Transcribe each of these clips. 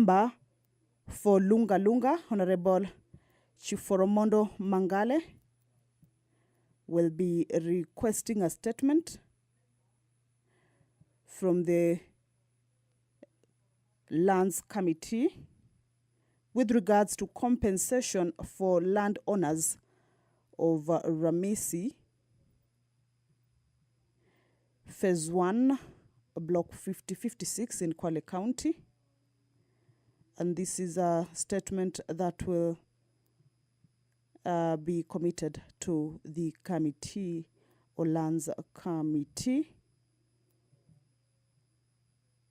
member for Lunga Lunga, Honorable Chiforomondo Mangale, will be requesting a statement from the Lands Committee with regards to compensation for landowners of Ramisi, Phase 1, Block 5056 in Kwale County. And this is a statement that will be committed to the committee or Lands Committee.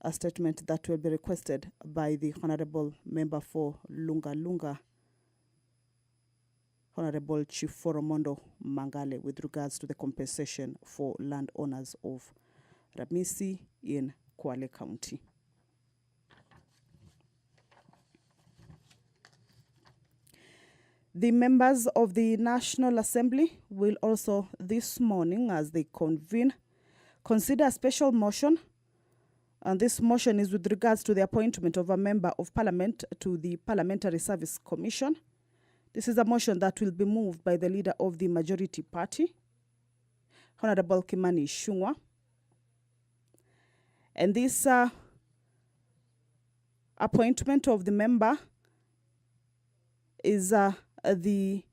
A statement that will be requested by the Honorable Member for Lunga Lunga, Honorable Chiforomondo Mangale, with regards to the compensation for landowners of Ramisi in Kwale County. The members of the National Assembly will also this morning, as they convene, consider a special motion. And this motion is with regards to the appointment of a member of parliament to the Parliamentary Service Commission. This is a motion that will be moved by the leader of the majority party, Honorable Kimani Ichung'wah. And this appointment of the member is the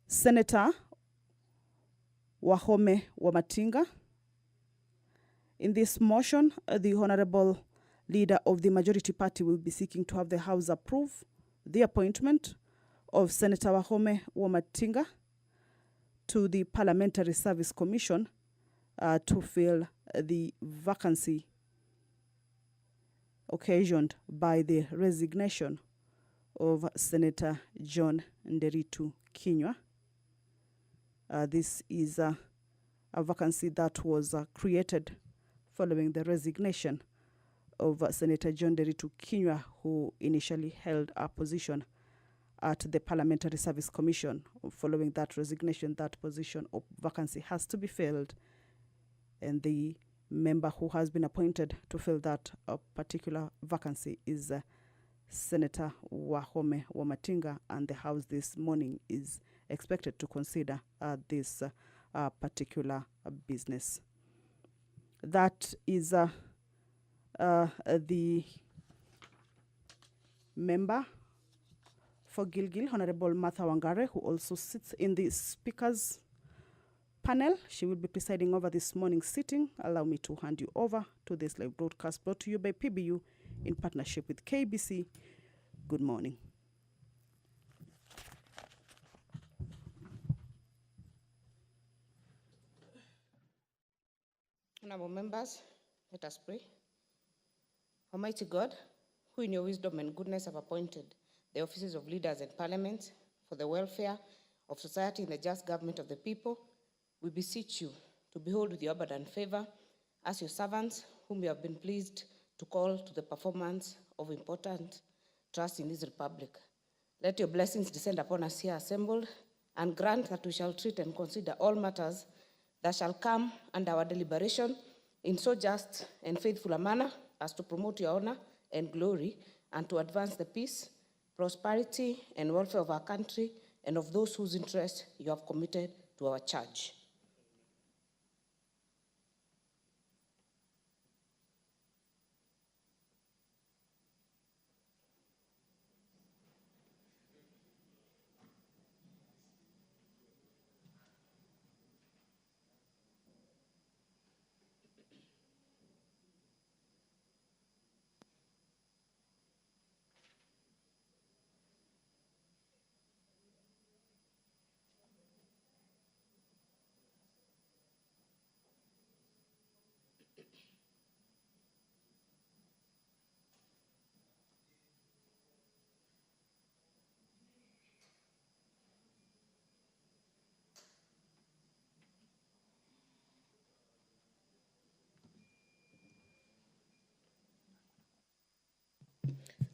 Senator Wahome Wamatinga. In this motion, the Honorable Leader of the Majority Party will be seeking to have the House approve the appointment of Senator Wahome Wamatinga to the Parliamentary Service Commission to fill the vacancy occasioned by the resignation of Senator John Nderitu Kinyua. This is a vacancy that was created following the resignation of Senator John Nderitu Kinyua, who initially held a position at the Parliamentary Service Commission. Following that resignation, that position of vacancy has to be filled, and the member who has been appointed to fill that particular vacancy is Senator Wahome Wamatinga, and the House this morning is expected to consider this particular business. That is the member for Gilgil, Honorable Martha Wangare, who also sits in the Speaker's panel. She will be presiding over this morning's sitting. Allow me to hand you over to this live broadcast brought to you by PBU in partnership with KBC. Good morning. Honorable members, let us pray. Almighty God, who in your wisdom and goodness have appointed the offices of leaders and parliaments for the welfare of society and the just government of the people, we beseech you to behold with your abundant favor as your servants, whom you have been pleased to call to the performance of important trust in this republic. Let your blessings descend upon us here assembled, and grant that we shall treat and consider all matters that shall come under our deliberation in so just and faithful a manner as to promote your honor and glory, and to advance the peace, prosperity, and welfare of our country and of those whose interests you have committed to our charge.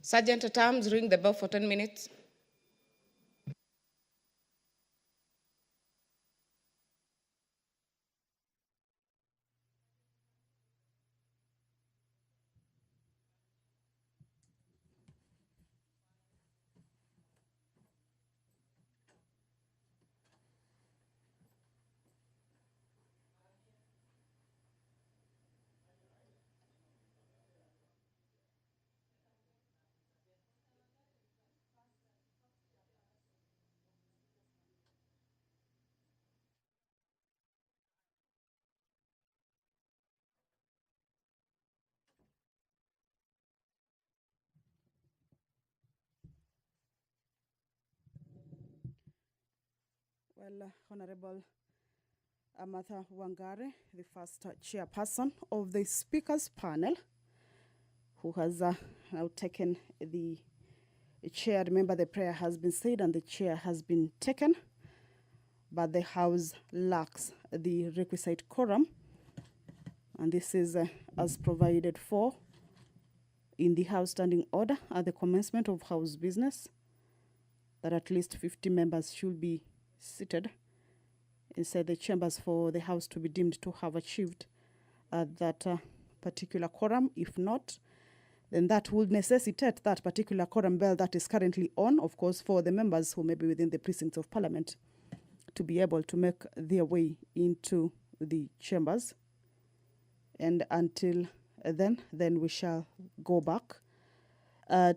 Sergeant at Arms, ring the bell for 10 minutes. Well, Honorable Martha Wangare, the first chairperson of the speakers panel, who has now taken the chair. Remember, the prayer has been said and the chair has been taken, but the House lacks the requisite quorum, and this is as provided for in the House Standing Order at the commencement of House business, that at least 50 members should be seated inside the chambers for the House to be deemed to have achieved that particular quorum. If not, then that would necessitate that particular quorum bell that is currently on, of course, for the members who may be within the precincts of Parliament to be able to make their way into the chambers. And until then we shall go back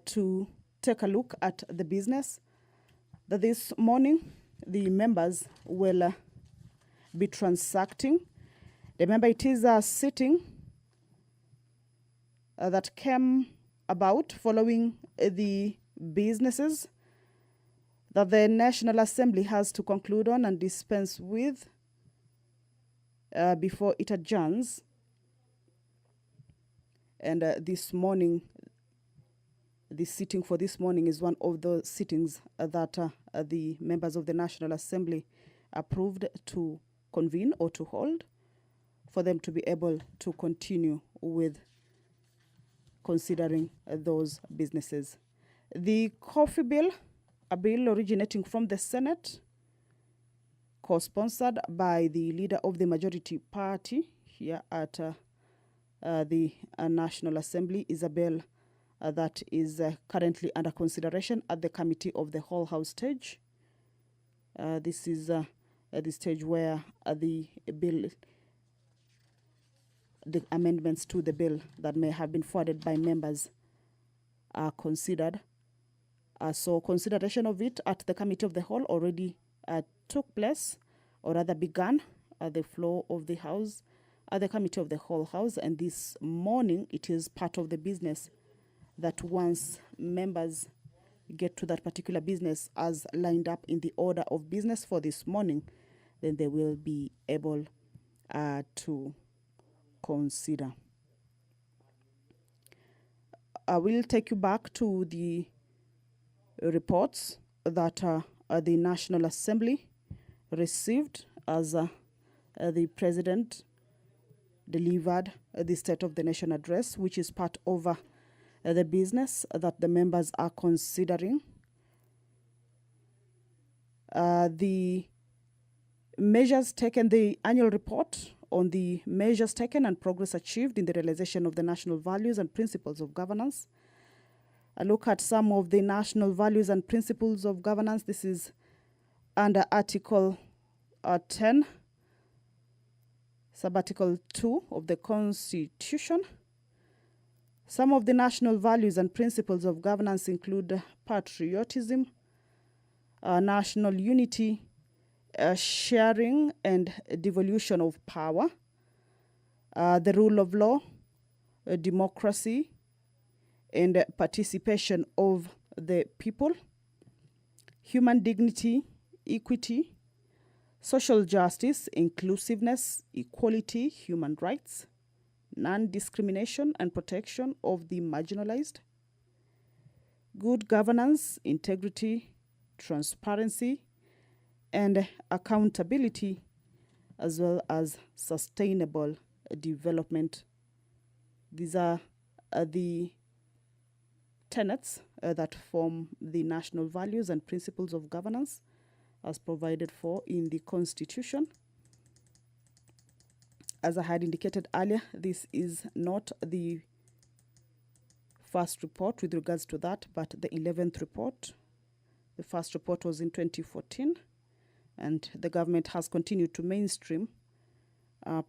to take a look at the business that this morning the members will be transacting. Remember, it is a sitting that came about following the businesses that the National Assembly has to conclude on and dispense with before it adjourns. And this morning, the sitting for this morning is one of the sittings that the members of the National Assembly approved to convene or to hold for them to be able to continue with considering those businesses. The coffee bill, a bill originating from the Senate, co-sponsored by the leader of the majority party here at the National Assembly, is a bill that is currently under consideration at the Committee of the Whole House stage. This is at the stage where the amendments to the bill that may have been forwarded by members are considered. So consideration of it at the Committee of the Whole already took place, or rather began, at the floor of the House, at the Committee of the Whole House, and this morning it is part of the business that once members get to that particular business as lined up in the order of business for this morning, then they will be able to consider. I will take you back to the reports that the National Assembly received as the President delivered the State of the Nation address, which is part of the business that the members are considering. The measures taken, the annual report on the measures taken and progress achieved in the realization of the national values and principles of governance. A look at some of the national values and principles of governance. This is under Article 10, Sub-Article 2 of the Constitution. Some of the national values and principles of governance include patriotism, national unity, sharing and devolution of power, the rule of law, democracy, and participation of the people, human dignity, equity, social justice, inclusiveness, equality, human rights, non-discrimination and protection of the marginalized, good governance, integrity, transparency, and accountability, as well as sustainable development. These are the tenets that form the national values and principles of governance as provided for in the Constitution. As I had indicated earlier, this is not the first report with regards to that, but the 11th report. The first report was in 2014, and the government has continued to mainstream,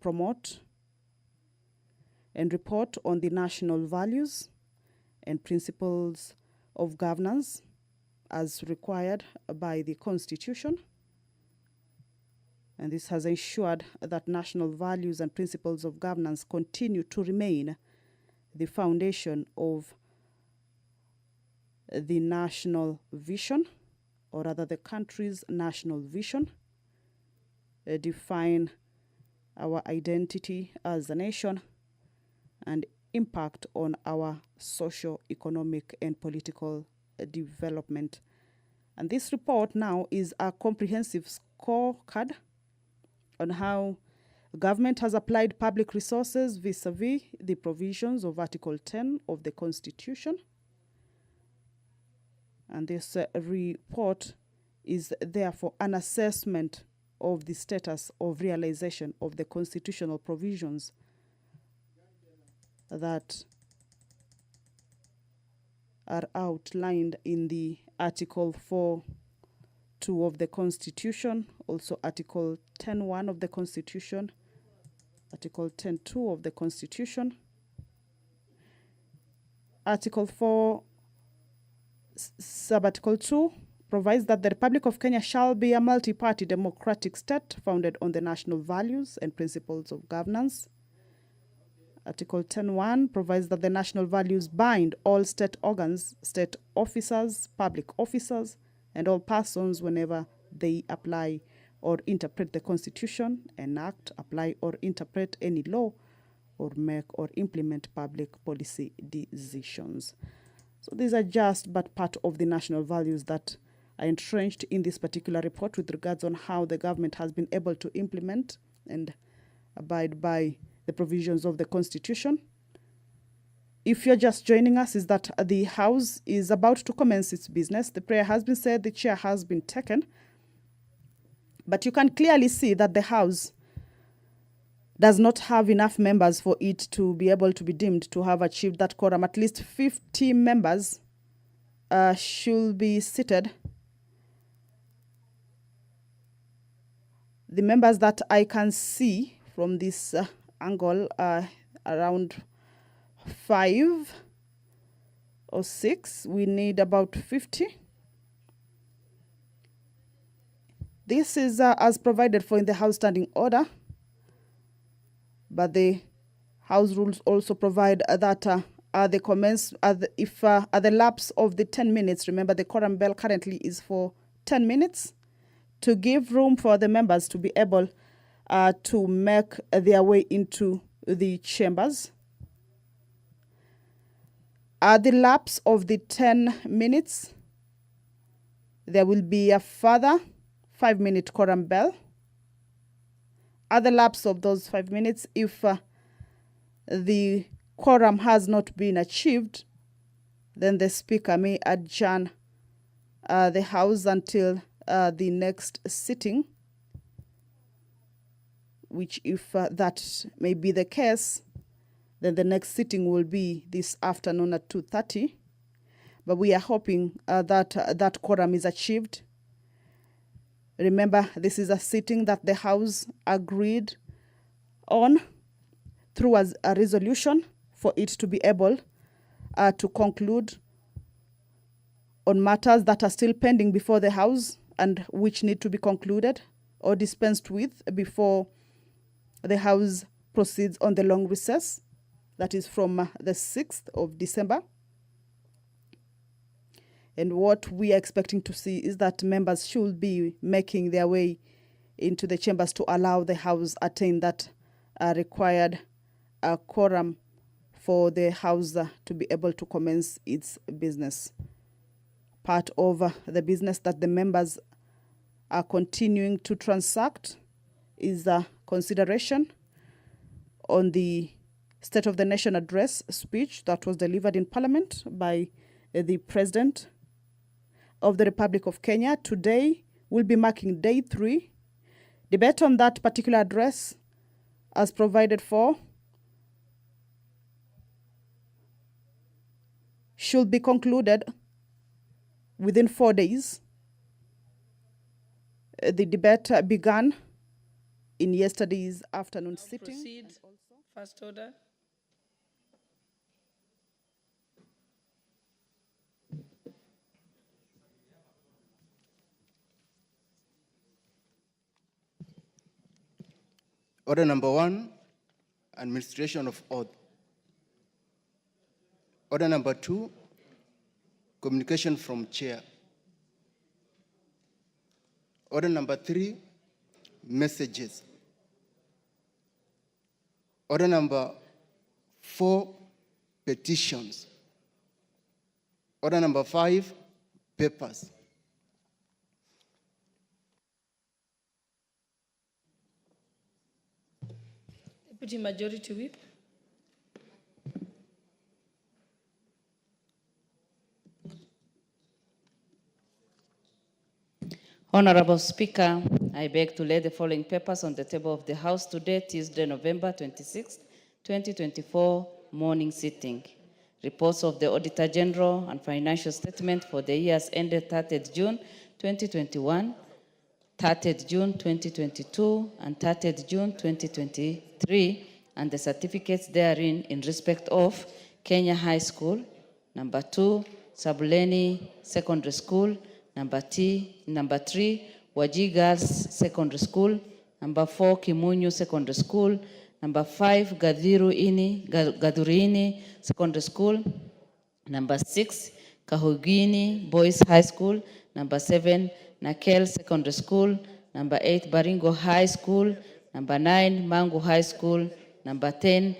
promote, and report on the national values and principles of governance as required by the Constitution. And this has ensured that national values and principles of governance continue to remain the foundation of the national vision, or rather the country's national vision, define our identity as a nation, and impact on our socio-economic and political development. And this report now is a comprehensive scorecard on how government has applied public resources vis-a-vis the provisions of Article 10 of the Constitution. And this report is therefore an assessment of the status of realization of the constitutional provisions that are outlined in the Article 4(2) of the Constitution, also Article 10(1) of the Constitution, Article 10(2) of the Constitution, Article 4, Subarticle 2 provides that the Republic of Kenya shall be a multi-party democratic state founded on the national values and principles of governance. Article 10(1) provides that the national values bind all state organs, state officers, public officers, and all persons whenever they apply or interpret the Constitution, enact, apply, or interpret any law, or make or implement public policy decisions. So these are just but part of the national values that are entrenched in this particular report with regards on how the government has been able to implement and abide by the provisions of the Constitution. If you're just joining us, is that the House is about to commence its business. The prayer has been said, the chair has been taken. But you can clearly see that the House does not have enough members for it to be able to be deemed to have achieved that quorum. At least 50 members should be seated. The members that I can see from this angle are around 5 or 6. We need about 50. This is as provided for in the House Standing Order, but the House rules also provide that at the lapse of the 10 minutes, remember the quorum bell currently is for 10 minutes, to give room for the members to be able to make their way into the chambers. At the lapse of the 10 minutes, there will be a further 5-minute quorum bell. At the lapse of those 5 minutes, if the quorum has not been achieved, then the Speaker may adjourn the House until the next sitting, which if that may be the case, then the next sitting will be this afternoon at 2:30. But we are hoping that that quorum is achieved. Remember, this is a sitting that the House agreed on through a resolution for it to be able to conclude on matters that are still pending before the House and which need to be concluded or dispensed with before the House proceeds on the long recess. That is from the 6th of December. And what we are expecting to see is that members should be making their way into the chambers to allow the House attain that required quorum for the House to be able to commence its business. Part of the business that the members are continuing to transact is a consideration on the State of the Nation address speech that was delivered in Parliament by the President of the Republic of Kenya. Today will be marking day 3. Debate on that particular address, as provided for, should be concluded within 4 days. The debate began in yesterday's afternoon sitting. Proceed. First order. Order number 1, administration of oath. Order number 2, communication from chair. Order number 3, messages. Order number 4, petitions. Order number 5, papers. Deputy Majority Whip. Honorable Speaker, I beg to lay the following papers on the table of the House today, Tuesday, November 26, 2024, morning sitting. Reports of the Auditor General and financial statement for the years ended 30th June 2021, 30th June 2022, and 30th June 2023, and the certificates therein in respect of Kenya High School, number 2, Sabuleni Secondary School, number 3, Waji Girls Secondary School, number 4, Kimunyu Secondary School, number 5, Gadhurini Secondary School, number 6, Kahugini Boys High School, number 7, Nakel Secondary School, number 8, Baringo High School, number 9, Mangu High School, number 10,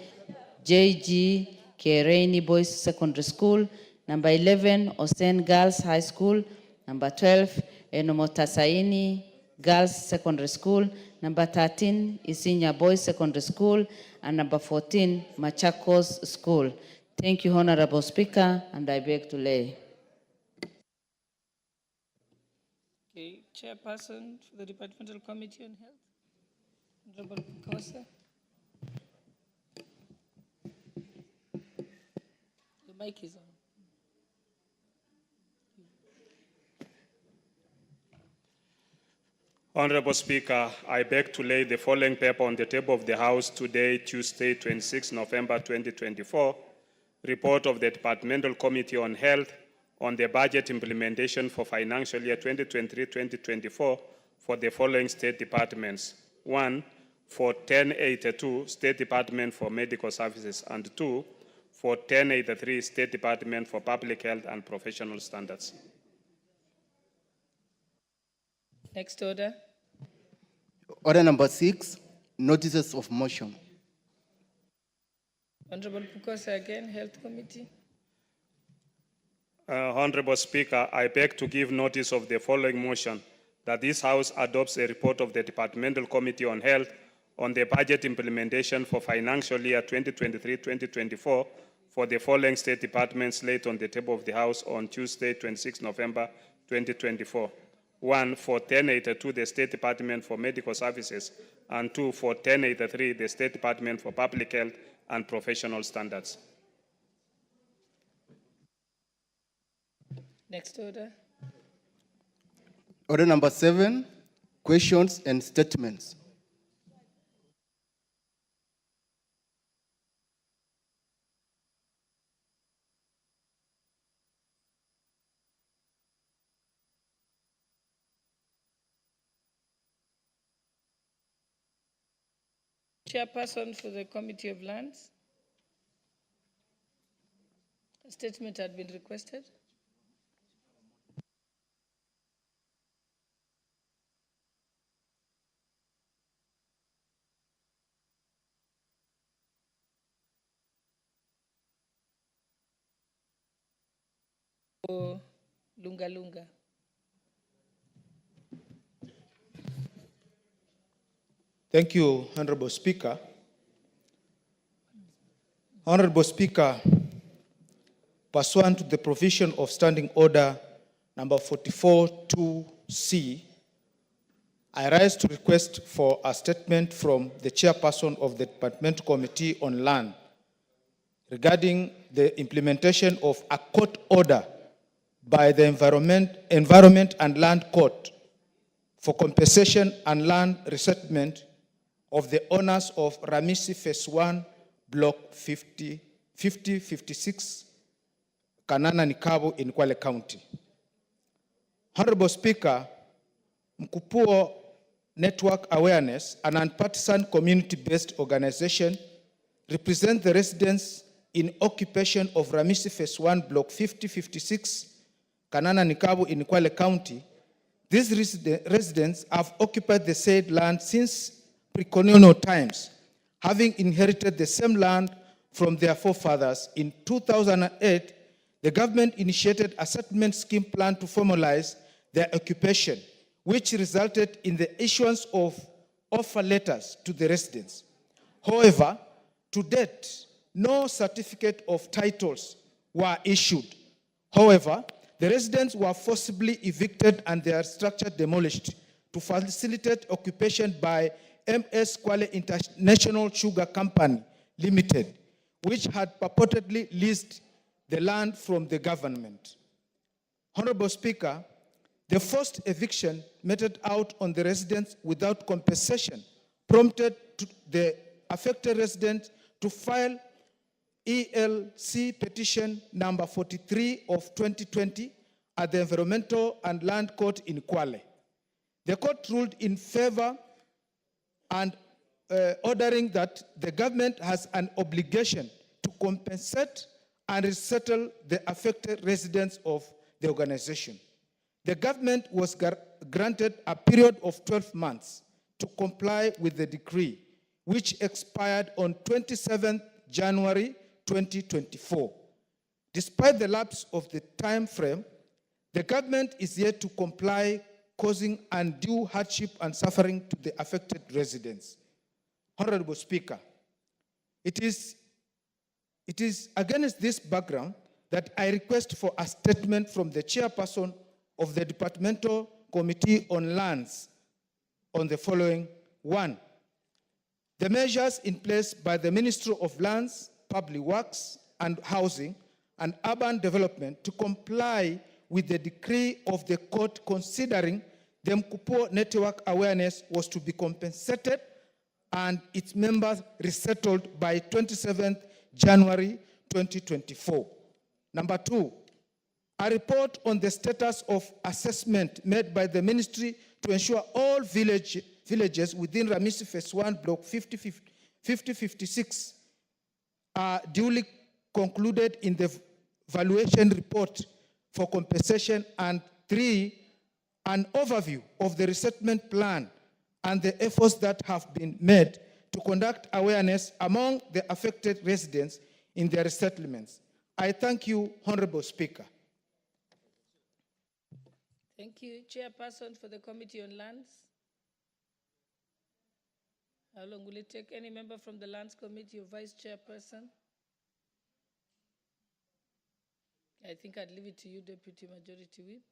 JG Kereni Boys Secondary School, number 11, Osen Girls High School, number 12, Enomotasaini Girls Secondary School, number 13, Isinya Boys Secondary School, and number 14, Machakos School. Thank you, Honorable Speaker, and I beg to lay. Okay, Chairperson for the Departmental Committee on Health, Honorable Kwanza. The mic is on. Honorable Speaker, I beg to lay the following paper on the table of the House today, Tuesday, 26 November 2024, report of the Departmental Committee on Health on the budget implementation for financial year 2023-2024 for the following state departments. 1, for 1082, State Department for Medical Services, and 2, for 1083, State Department for Public Health and Professional Standards. Next order. Order number 6, notices of motion. Honorable Pukosa again, Health Committee. Honorable Speaker, I beg to give notice of the following motion, that this House adopts a report of the Departmental Committee on Health on the budget implementation for financial year 2023-2024 for the following state departments laid on the table of the House on Tuesday, 26 November 2024. 1, for 1082, the State Department for Medical Services, and 2, for 1083, the State Department for Public Health and Professional Standards. Next order. Order number 7, questions and statements. Chairperson for the Committee of Lands. A statement had been requested. Lunga Lunga. Thank you, Honorable Speaker. Honorable Speaker, pursuant to the provision of Standing Order number 44-2C, I rise to request for a statement from the Chairperson of the Departmental Committee on Land regarding the implementation of a court order by the Environment and Land Court for compensation and land resettlement of the owners of Ramisi Phase 1, Block 5056, Kanana Nikabu in Kwale County. Honorable Speaker, Mkupuo Network Awareness, an nonpartisan community-based organization, represents the residents in occupation of Ramisi Phase 1, Block 5056, Kanana Nikabu in Kwale County. These residents have occupied the said land since pre-colonial times, having inherited the same land from their forefathers. In 2008, the government initiated a settlement scheme plan to formalize their occupation, which resulted in the issuance of offer letters to the residents. However, to date, no certificate of titles were issued. However, the residents were forcibly evicted and their structure demolished to facilitate occupation by MS Kwale International Sugar Company Limited, which had purportedly leased the land from the government. Honorable Speaker, the forced eviction meted out on the residents without compensation prompted the affected residents to file ELC petition number 43 of 2020 at the Environmental and Land Court in Kwale. The court ruled in favor and ordering that the government has an obligation to compensate and resettle the affected residents of the organization. The government was granted a period of 12 months to comply with the decree, which expired on 27 January 2024. Despite the lapse of the time frame, the government is yet to comply, causing undue hardship and suffering to the affected residents. Honorable Speaker, it is against this background that I request for a statement from the chairperson of the Departmental Committee on Lands on the following. 1, the measures in place by the Ministry of Lands, Public Works and Housing and Urban Development to comply with the decree of the court considering the Mkupo network awareness was to be compensated and its members resettled by 27th January 2024. Number 2, a report on the status of assessment made by the ministry to ensure all villages within Ramisi Phase 1 Block 5056 are duly concluded in the valuation report for compensation. And 3, an overview of the resettlement plan and the efforts that have been made to conduct awareness among the affected residents in their resettlements. I thank you, Honorable Speaker. Thank you. Chairperson for the Committee on Lands. How long will it take? Any member from the Lands Committee or Vice Chairperson? I think I'd leave it to you, Deputy Majority Whip.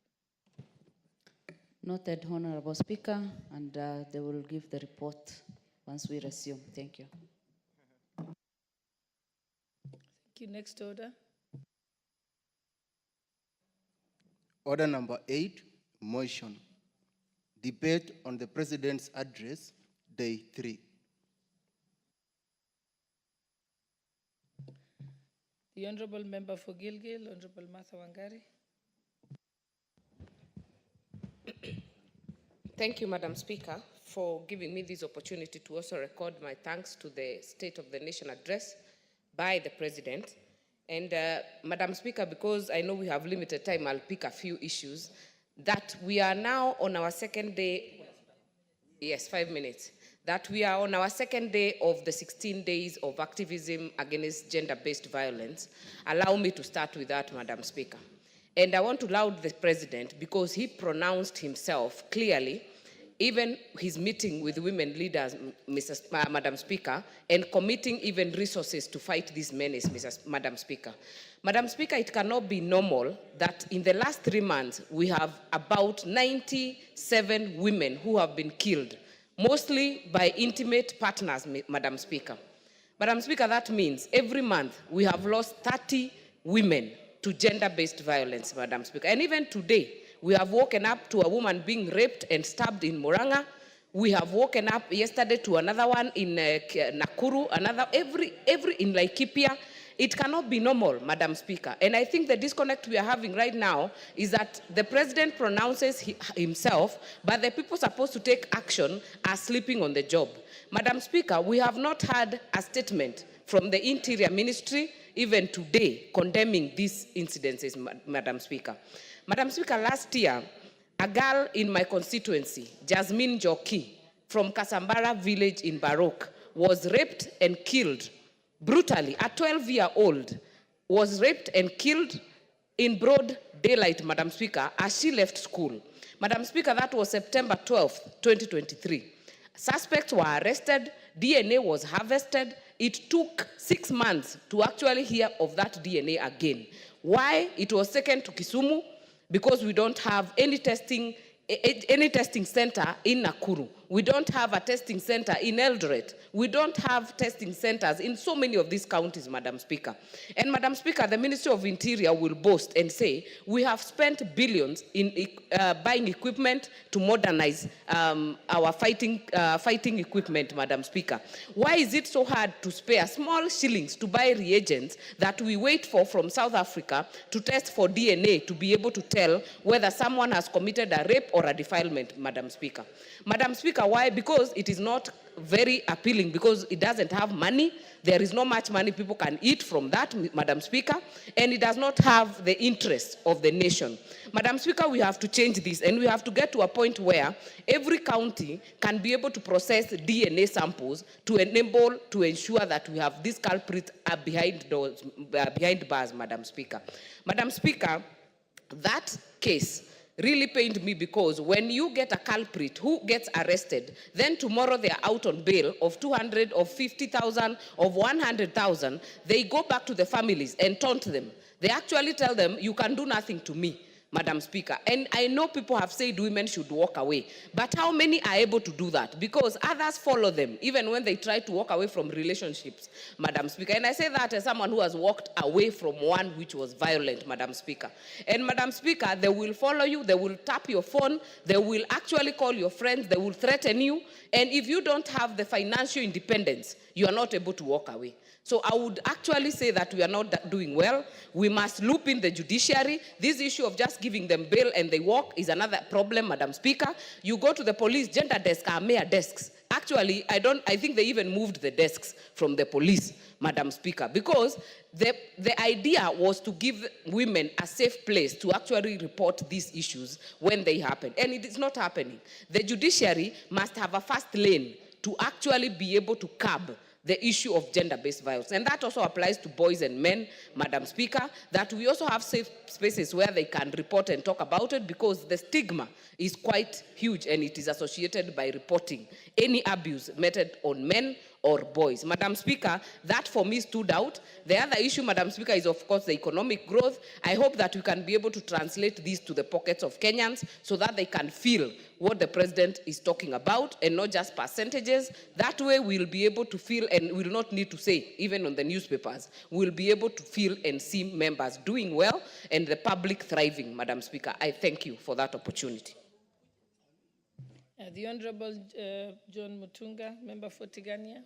Noted, Honorable Speaker, and they will give the report once we resume. Thank you. Thank you. Next order. Order number 8, motion. Debate on the President's address, day 3. The Honorable Member for Gilgil, Honorable Martha Wangari. Thank you, Madam Speaker, for giving me this opportunity to also record my thanks to the State of the Nation address by the President. And Madam Speaker, because I know we have limited time, I'll pick a few issues. That we are now on our second day, yes, 5 minutes, that we are on our second day of the 16 days of activism against gender-based violence. Allow me to start with that, Madam Speaker. And I want to laud the President because he pronounced himself clearly, even his meeting with women leaders, Madam Speaker, and committing even resources to fight this menace, Madam Speaker. Madam Speaker, it cannot be normal that in the last 3 months, we have about 97 women who have been killed, mostly by intimate partners, Madam Speaker. Madam Speaker, that means every month we have lost 30 women to gender-based violence, Madam Speaker. And even today, we have woken up to a woman being raped and stabbed in Muranga. We have woken up yesterday to another one in Nakuru, another, every in Laikipia. It cannot be normal, Madam Speaker. And I think the disconnect we are having right now is that the President pronounces himself, but the people supposed to take action are sleeping on the job. Madam Speaker, we have not had a statement from the Interior Ministry, even today, condemning these incidences, Madam Speaker. Madam Speaker, last year, a girl in my constituency, Jasmine Joki, from Kasambara village in Barok, was raped and killed brutally. A 12-year-old was raped and killed in broad daylight, Madam Speaker, as she left school. Madam Speaker, that was September 12th, 2023. Suspects were arrested, DNA was harvested. It took 6 months to actually hear of that DNA again. Why? It was taken to Kisumu because we don't have any testing center in Nakuru. We don't have a testing center in Eldoret. We don't have testing centers in so many of these counties, Madam Speaker. And Madam Speaker, the Ministry of Interior will boast and say, we have spent billions in buying equipment to modernize our fighting equipment, Madam Speaker. Why is it so hard to spare small shillings to buy reagents that we wait for from South Africa to test for DNA to be able to tell whether someone has committed a rape or a defilement, Madam Speaker? Madam Speaker, why? Because it is not very appealing, because it doesn't have money. There is not much money people can eat from that, Madam Speaker, and it does not have the interest of the nation. Madam Speaker, we have to change this, and we have to get to a point where every county can be able to process DNA samples to enable, to ensure that we have these culprits behind bars, Madam Speaker. Madam Speaker, that case really pained me, because when you get a culprit who gets arrested, then tomorrow they are out on bail of 200, of 50,000, of 100,000, they go back to the families and taunt them. They actually tell them, you can do nothing to me, Madam Speaker. And I know people have said women should walk away, but how many are able to do that? Because others follow them, even when they try to walk away from relationships, Madam Speaker. And I say that as someone who has walked away from one which was violent, Madam Speaker. And Madam Speaker, they will follow you, they will tap your phone, they will actually call your friends, they will threaten you. And if you don't have the financial independence, you are not able to walk away. So I would actually say that we are not doing well. We must loop in the judiciary. This issue of just giving them bail and they walk is another problem, Madam Speaker. You go to the police, gender desk are mere desks. Actually, I think they even moved the desks from the police, Madam Speaker, because the idea was to give women a safe place to actually report these issues when they happen. And it is not happening. The judiciary must have a fast lane to actually be able to curb the issue of gender-based violence. And that also applies to boys and men, Madam Speaker, that we also have safe spaces where they can report and talk about it, because the stigma is quite huge and it is associated by reporting any abuse meted on men or boys. Madam Speaker, that for me stood out. The other issue, Madam Speaker, is of course the economic growth. I hope that we can be able to translate this to the pockets of Kenyans so that they can feel what the president is talking about and not just percentages. That way we'll be able to feel, and we'll not need to say, even on the newspapers, we'll be able to feel and see members doing well and the public thriving, Madam Speaker. I thank you for that opportunity. The Honorable John Mutunga, member for Tigania.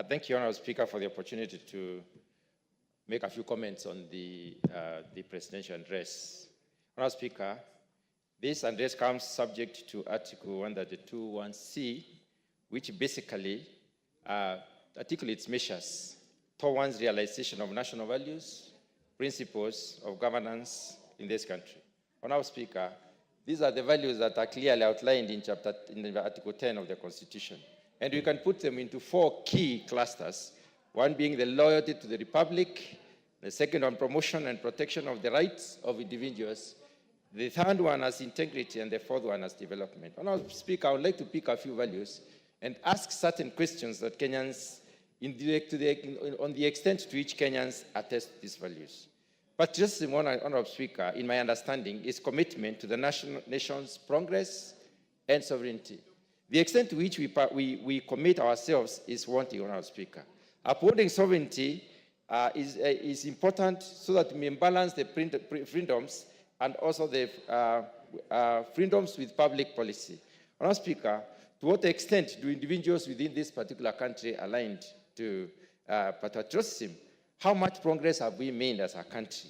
Thank you, Honorable Speaker, for the opportunity to make a few comments on the presidential address. Honorable Speaker, this address comes subject to Article 132(1)(c), which basically articulates measures towards realization of national values, principles of governance in this country. Honorable Speaker, these are the values that are clearly outlined in Article 10 of the Constitution. And we can put them into 4 key clusters, one being the loyalty to the Republic, the second on promotion and protection of the rights of individuals, the third one as integrity, and the fourth one as development. Honorable Speaker, I would like to pick a few values and ask certain questions that Kenyans, on the extent to which Kenyans attest these values. But just one, Honorable Speaker, in my understanding, is commitment to the nation's progress and sovereignty. The extent to which we commit ourselves is wanting, Honorable Speaker. Upholding sovereignty is important so that we may balance the freedoms and also the freedoms with public policy. Honorable Speaker, to what extent do individuals within this particular country aligned to patriotism? How much progress have we made as a country?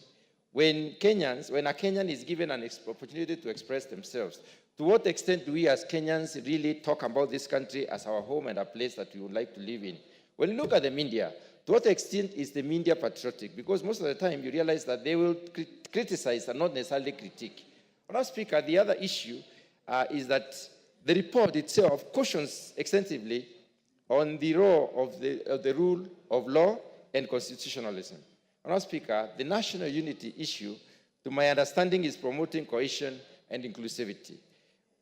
When a Kenyan is given an opportunity to express themselves, to what extent do we as Kenyans really talk about this country as our home and a place that we would like to live in? When you look at the media, to what extent is the media patriotic? Because most of the time you realize that they will criticize and not necessarily critique. Honourable Speaker, the other issue is that the report itself cautions extensively on the role of the rule of law and constitutionalism. Honourable Speaker, the national unity issue, to my understanding, is promoting cohesion and inclusivity.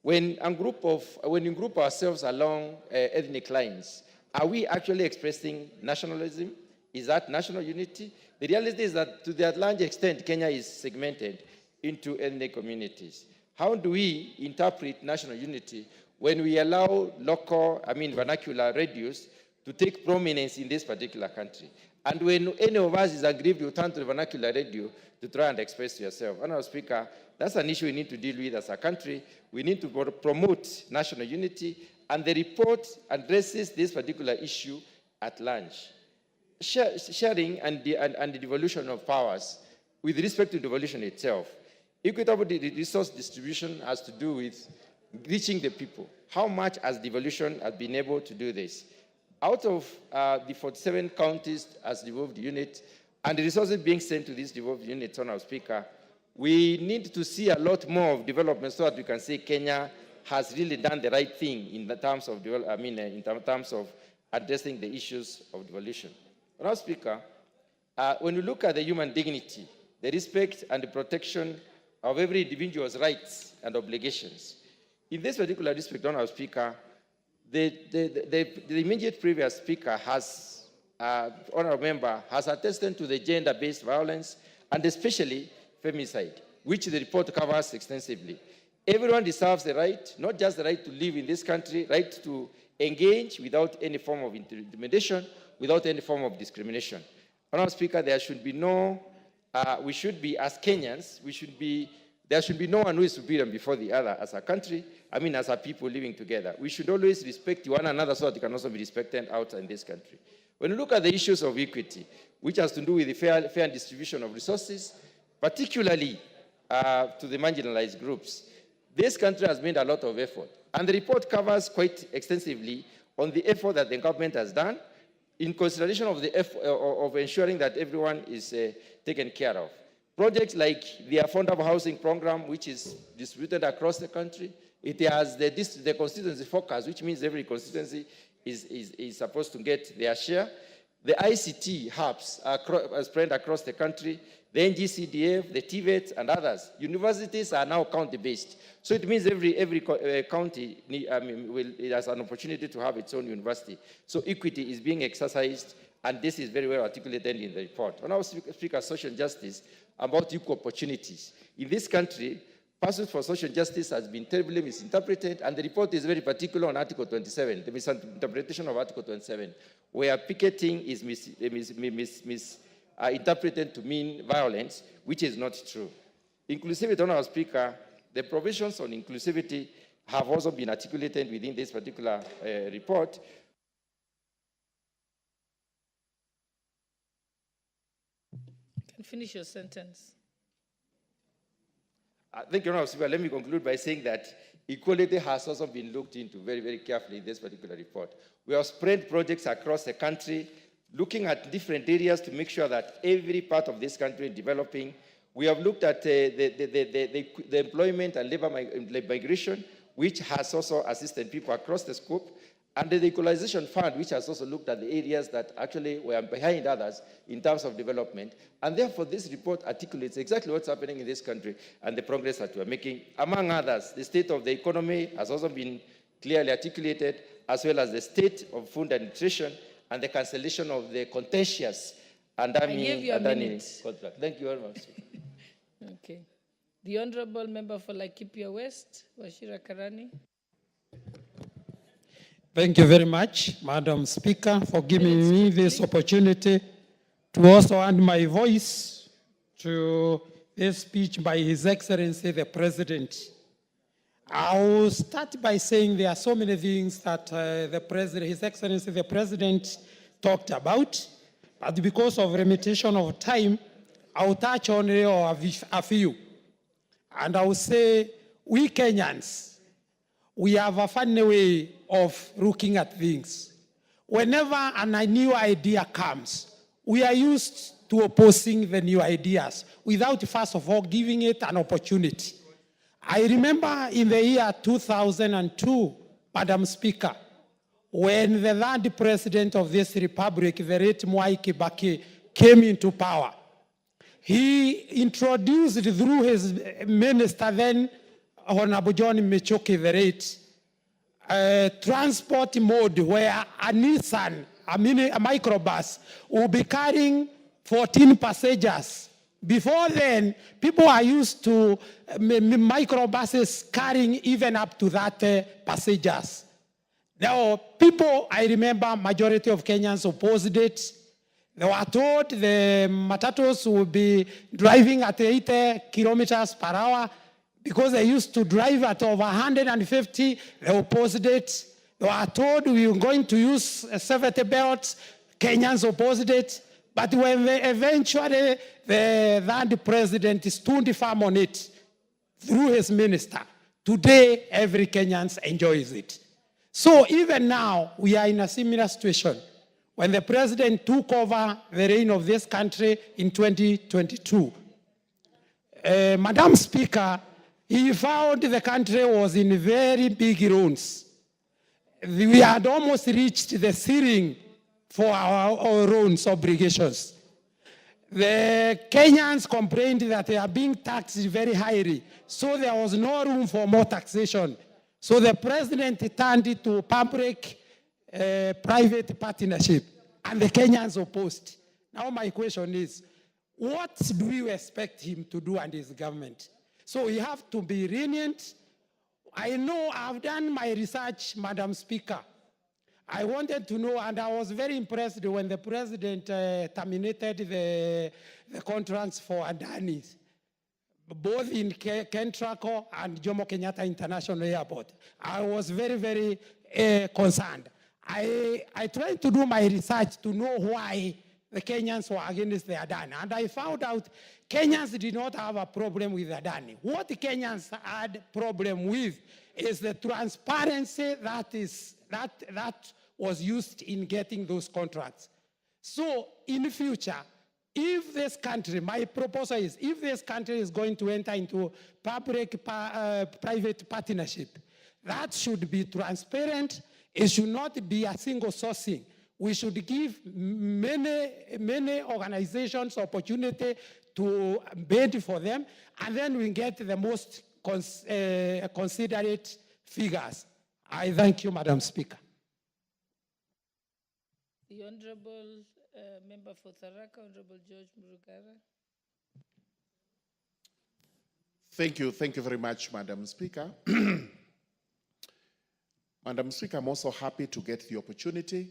When we group ourselves along ethnic lines, are we actually expressing nationalism? Is that national unity? The reality is that to the large extent, Kenya is segmented into ethnic communities. How do we interpret national unity when we allow vernacular radios to take prominence in this particular country? And when any of us is aggrieved, you turn to the vernacular radio to try and express yourself. Honourable Speaker, that's an issue we need to deal with as a country. We need to promote national unity, and the report addresses this particular issue at large. Sharing and the devolution of powers with respect to devolution itself. Equitable resource distribution has to do with reaching the people. How much has devolution been able to do this? Out of the 47 counties as devolved units, and the resources being sent to these devolved units, Honourable Speaker, we need to see a lot more of development so that we can say Kenya has really done the right thing in the terms of terms of addressing the issues of devolution. Honourable Speaker, when we look at the human dignity, the respect and the protection of every individual's rights and obligations, in this particular respect, Honourable Speaker, the immediate previous speaker has, honourable member, has attested to the gender-based violence and especially femicide, which the report covers extensively. Everyone deserves the right, not just the right to live in this country, right to engage without any form of intimidation, without any form of discrimination. Honourable Speaker, there should be no, we should be, as Kenyans, there should be no one who is superior before the other as a country, as a people living together. We should always respect one another so that we can also be respected outside in this country. When you look at the issues of equity, which has to do with the fair distribution of resources, particularly to the marginalized groups, this country has made a lot of effort. And the report covers quite extensively on the effort that the government has done in consideration of the effort of ensuring that everyone is taken care of. Projects like the affordable housing program, which is distributed across the country, it has the constituency focus, which means every constituency is supposed to get their share. The ICT hubs are spread across the country, the NGCDF, the TVET, and others. Universities are now county-based. So it means every county has an opportunity to have its own university. So equity is being exercised, and this is very well articulated in the report. On our Speaker, social justice, about equal opportunities. In this country, pursuit for social justice has been terribly misinterpreted, and the report is very particular on Article 27, the misinterpretation of Article 27, where picketing is interpreted to mean violence, which is not true. Inclusivity, Honourable Speaker, the provisions on inclusivity have also been articulated within this particular report. Finish your sentence. Thank you, Honourable Speaker. Let me conclude by saying that equality has also been looked into very, very carefully in this particular report. We have spread projects across the country, looking at different areas to make sure that every part of this country is developing. We have looked at the employment and labor migration, which has also assisted people across the scope, and the Equalization Fund, which has also looked at the areas that actually were behind others in terms of development. And therefore, this report articulates exactly what's happening in this country and the progress that we're making. Among others, the state of the economy has also been clearly articulated, as well as the state of food and nutrition and the cancellation of the contentious Adani contract. Thank you very much. Okay. The Honorable Member for Laikipia West, Wachira Karani. Thank you very much, Madam Speaker, for giving me this opportunity to also add my voice to this speech by His Excellency the President. I will start by saying there are so many things that His Excellency the President talked about, but because of limitation of time, I will touch only on a few. And I will say, we Kenyans, we have a funny way of looking at things. Whenever a new idea comes, we are used to opposing the new ideas without, first of all, giving it an opportunity. I remember in the year 2002, Madam Speaker, when the third president of this republic, the late Mwai Kibaki, came into power. He introduced through his minister then, Honorable John Michoki, the late, transport mode where a Nissan, a microbus, will be carrying 14 passengers. Before then, people are used to microbuses carrying even up to that passengers. Now, people, I remember, majority of Kenyans opposed it. They were told the matatus would be driving at 80 kilometers per hour because they used to drive at over 150. They opposed it. They were told we were going to use safety belts. Kenyans opposed it. But when eventually the third president stood firm on it through his minister, today every Kenyan enjoys it. So even now, we are in a similar situation. When the president took over the reign of this country in 2022, Madam Speaker, he found the country was in very big loans. We had almost reached the ceiling for our loans obligations. The Kenyans complained that they are being taxed very highly, so there was no room for more taxation. So the president turned it to public-private partnership, and the Kenyans opposed. Now my question is, what do you expect him to do and his government? So we have to be lenient. I know I've done my research, Madam Speaker. I wanted to know, and I was very impressed when the president terminated the contracts for Adanis, both in Kentraco and Jomo Kenyatta International Airport. I was very, very concerned. I tried to do my research to know why the Kenyans were against the Adani, and I found out Kenyans did not have a problem with Adani. What the Kenyans had problem with is the transparency that was used in getting those contracts. So in the future, if this country, my proposal is, if this country is going to enter into public-private partnership, that should be transparent. It should not be a single sourcing. We should give many organizations opportunity to bid for them, and then we get the most considerate figures. I thank you, Madam Speaker. The Honorable Member for Tharaka, Honorable George Murugara. Thank you very much, Madam Speaker. Madam Speaker, I'm also happy to get the opportunity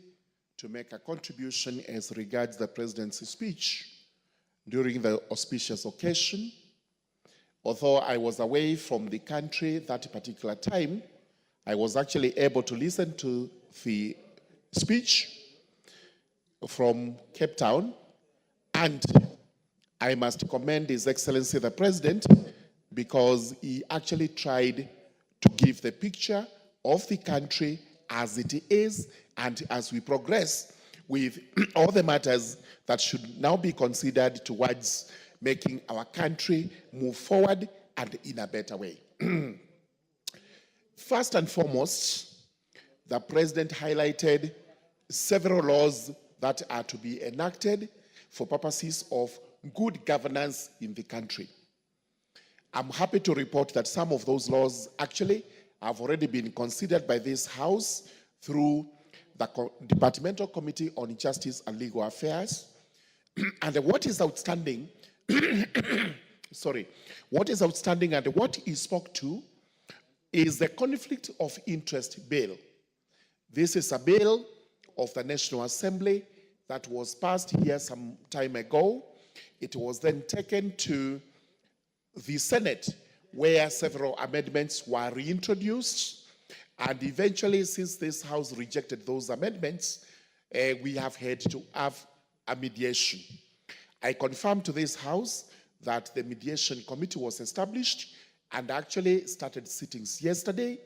to make a contribution as regards the President's speech during the auspicious occasion. Although I was away from the country that particular time, I was actually able to listen to the speech from Cape Town, and I must commend His Excellency the President because he actually tried to give the picture of the country as it is and as we progress with all the matters that should now be considered towards making our country move forward and in a better way. First and foremost, the President highlighted several laws that are to be enacted for purposes of good governance in the country. I'm happy to report that some of those laws actually have already been considered by this House through the Departmental Committee on Justice and Legal Affairs. And what is outstanding, what is outstanding and what he spoke to is the Conflict of Interest Bill. This is a bill of the National Assembly that was passed here some time ago. It was then taken to the Senate, where several amendments were reintroduced. And eventually, since this House rejected those amendments, we have had to have a mediation. I confirm to this House that the mediation committee was established and actually started sittings yesterday.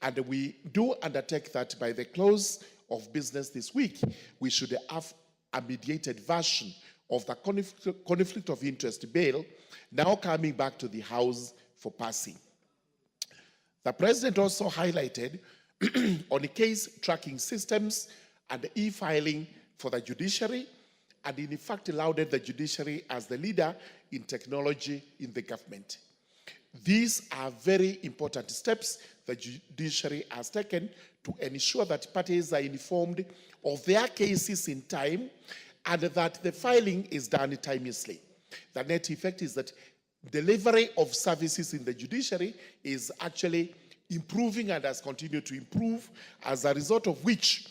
And we do undertake that by the close of business this week, we should have a mediated version of the Conflict of Interest Bill now coming back to the House for passing. The president also highlighted on the case tracking systems and the e-filing for the judiciary, and in fact lauded the judiciary as the leader in technology in the government. These are very important steps the judiciary has taken to ensure that parties are informed of their cases in time and that the filing is done timelessly. The net effect is that delivery of services in the judiciary is actually improving and has continued to improve, as a result of which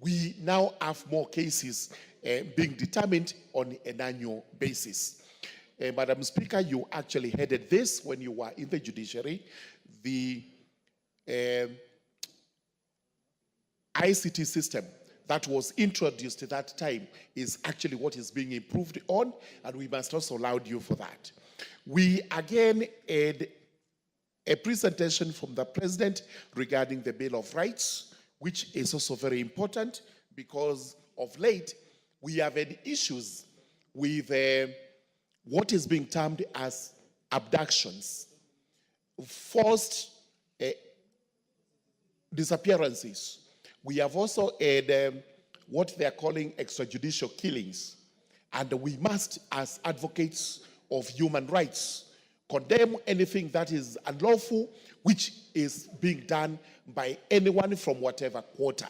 we now have more cases being determined on an annual basis. Madam Speaker, you actually headed this when you were in the judiciary. The ICT system that was introduced at that time is actually what is being improved on, and we must also laud you for that. We again had a presentation from the president regarding the Bill of Rights, which is also very important because of late we have had issues with what is being termed as abductions, forced disappearances. We have also had what they are calling extrajudicial killings. And we must, as advocates of human rights, condemn anything that is unlawful, which is being done by anyone from whatever quarter.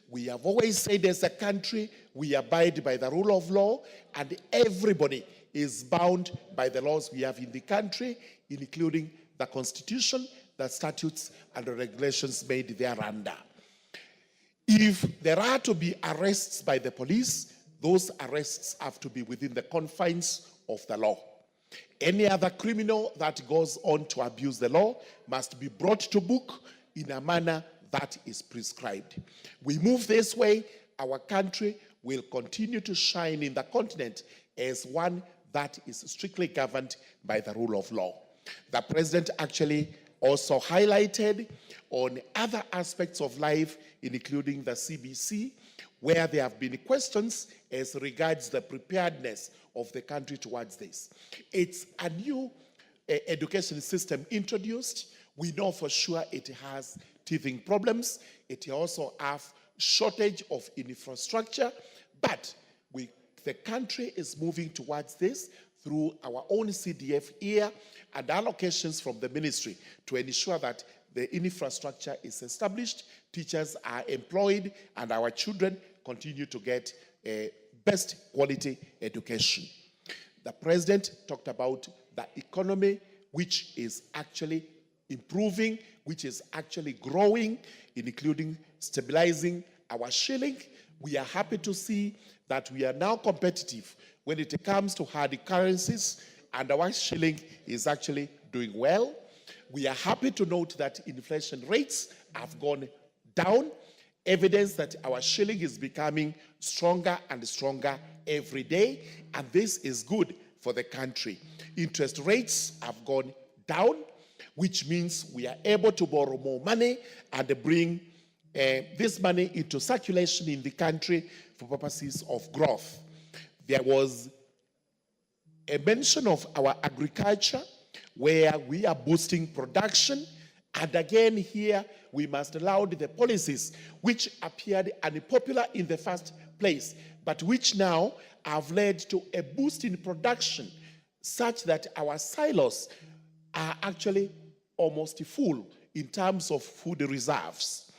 We have always said as a country, we abide by the rule of law, and everybody is bound by the laws we have in the country, including the Constitution, the statutes, and the regulations made thereunder. If there are to be arrests by the police, those arrests have to be within the confines of the law. Any other criminal that goes on to abuse the law must be brought to book in a manner that is prescribed. We move this way, our country will continue to shine in the continent as one that is strictly governed by the rule of law. The president actually also highlighted on other aspects of life, including the CBC, where there have been questions as regards the preparedness of the country towards this. It's a new education system introduced. We know for sure it has teething problems. It also has shortage of infrastructure, but the country is moving towards this through our own CDF here and allocations from the ministry to ensure that the infrastructure is established, teachers are employed, and our children continue to get a best quality education. The president talked about the economy, which is actually improving, which is actually growing, including stabilizing our shilling. We are happy to see that we are now competitive when it comes to hard currencies, and our shilling is actually doing well. We are happy to note that inflation rates have gone down, evidence that our shilling is becoming stronger and stronger every day, and this is good for the country. Interest rates have gone down, which means we are able to borrow more money and bring this money into circulation in the country for purposes of growth. There was a mention of our agriculture, where we are boosting production. And again here, we must laud the policies which appeared unpopular in the first place, but which now have led to a boost in production, such that our silos are actually almost full in terms of food reserves.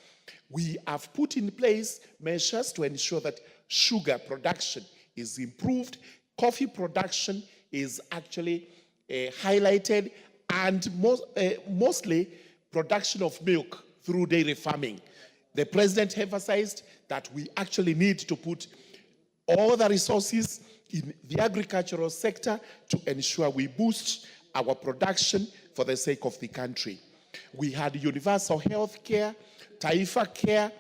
We have put in place measures to ensure that sugar production is improved, coffee production is actually highlighted, and mostly production of milk through dairy farming. The president emphasized that we actually need to put all the resources in the agricultural sector to ensure we boost our production for the sake of the country. We had universal health care, Taifa Care,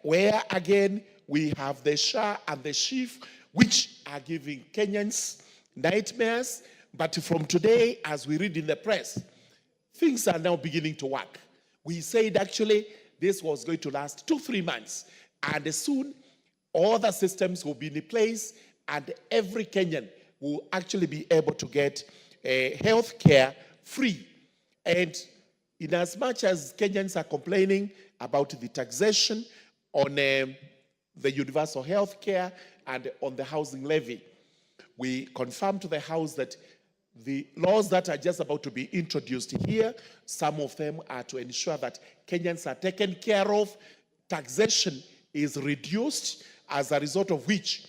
where again we have the SHA and the SHIF, which are giving Kenyans nightmares. But from today, as we read in the press, things are now beginning to work. We said actually this was going to last 2-3 months, and soon all the systems will be in place, and every Kenyan will actually be able to get health care free. And in as much as Kenyans are complaining about the taxation on the universal health care and on the housing levy, we confirm to the House that the laws that are just about to be introduced here, some of them are to ensure that Kenyans are taken care of, taxation is reduced, as a result of which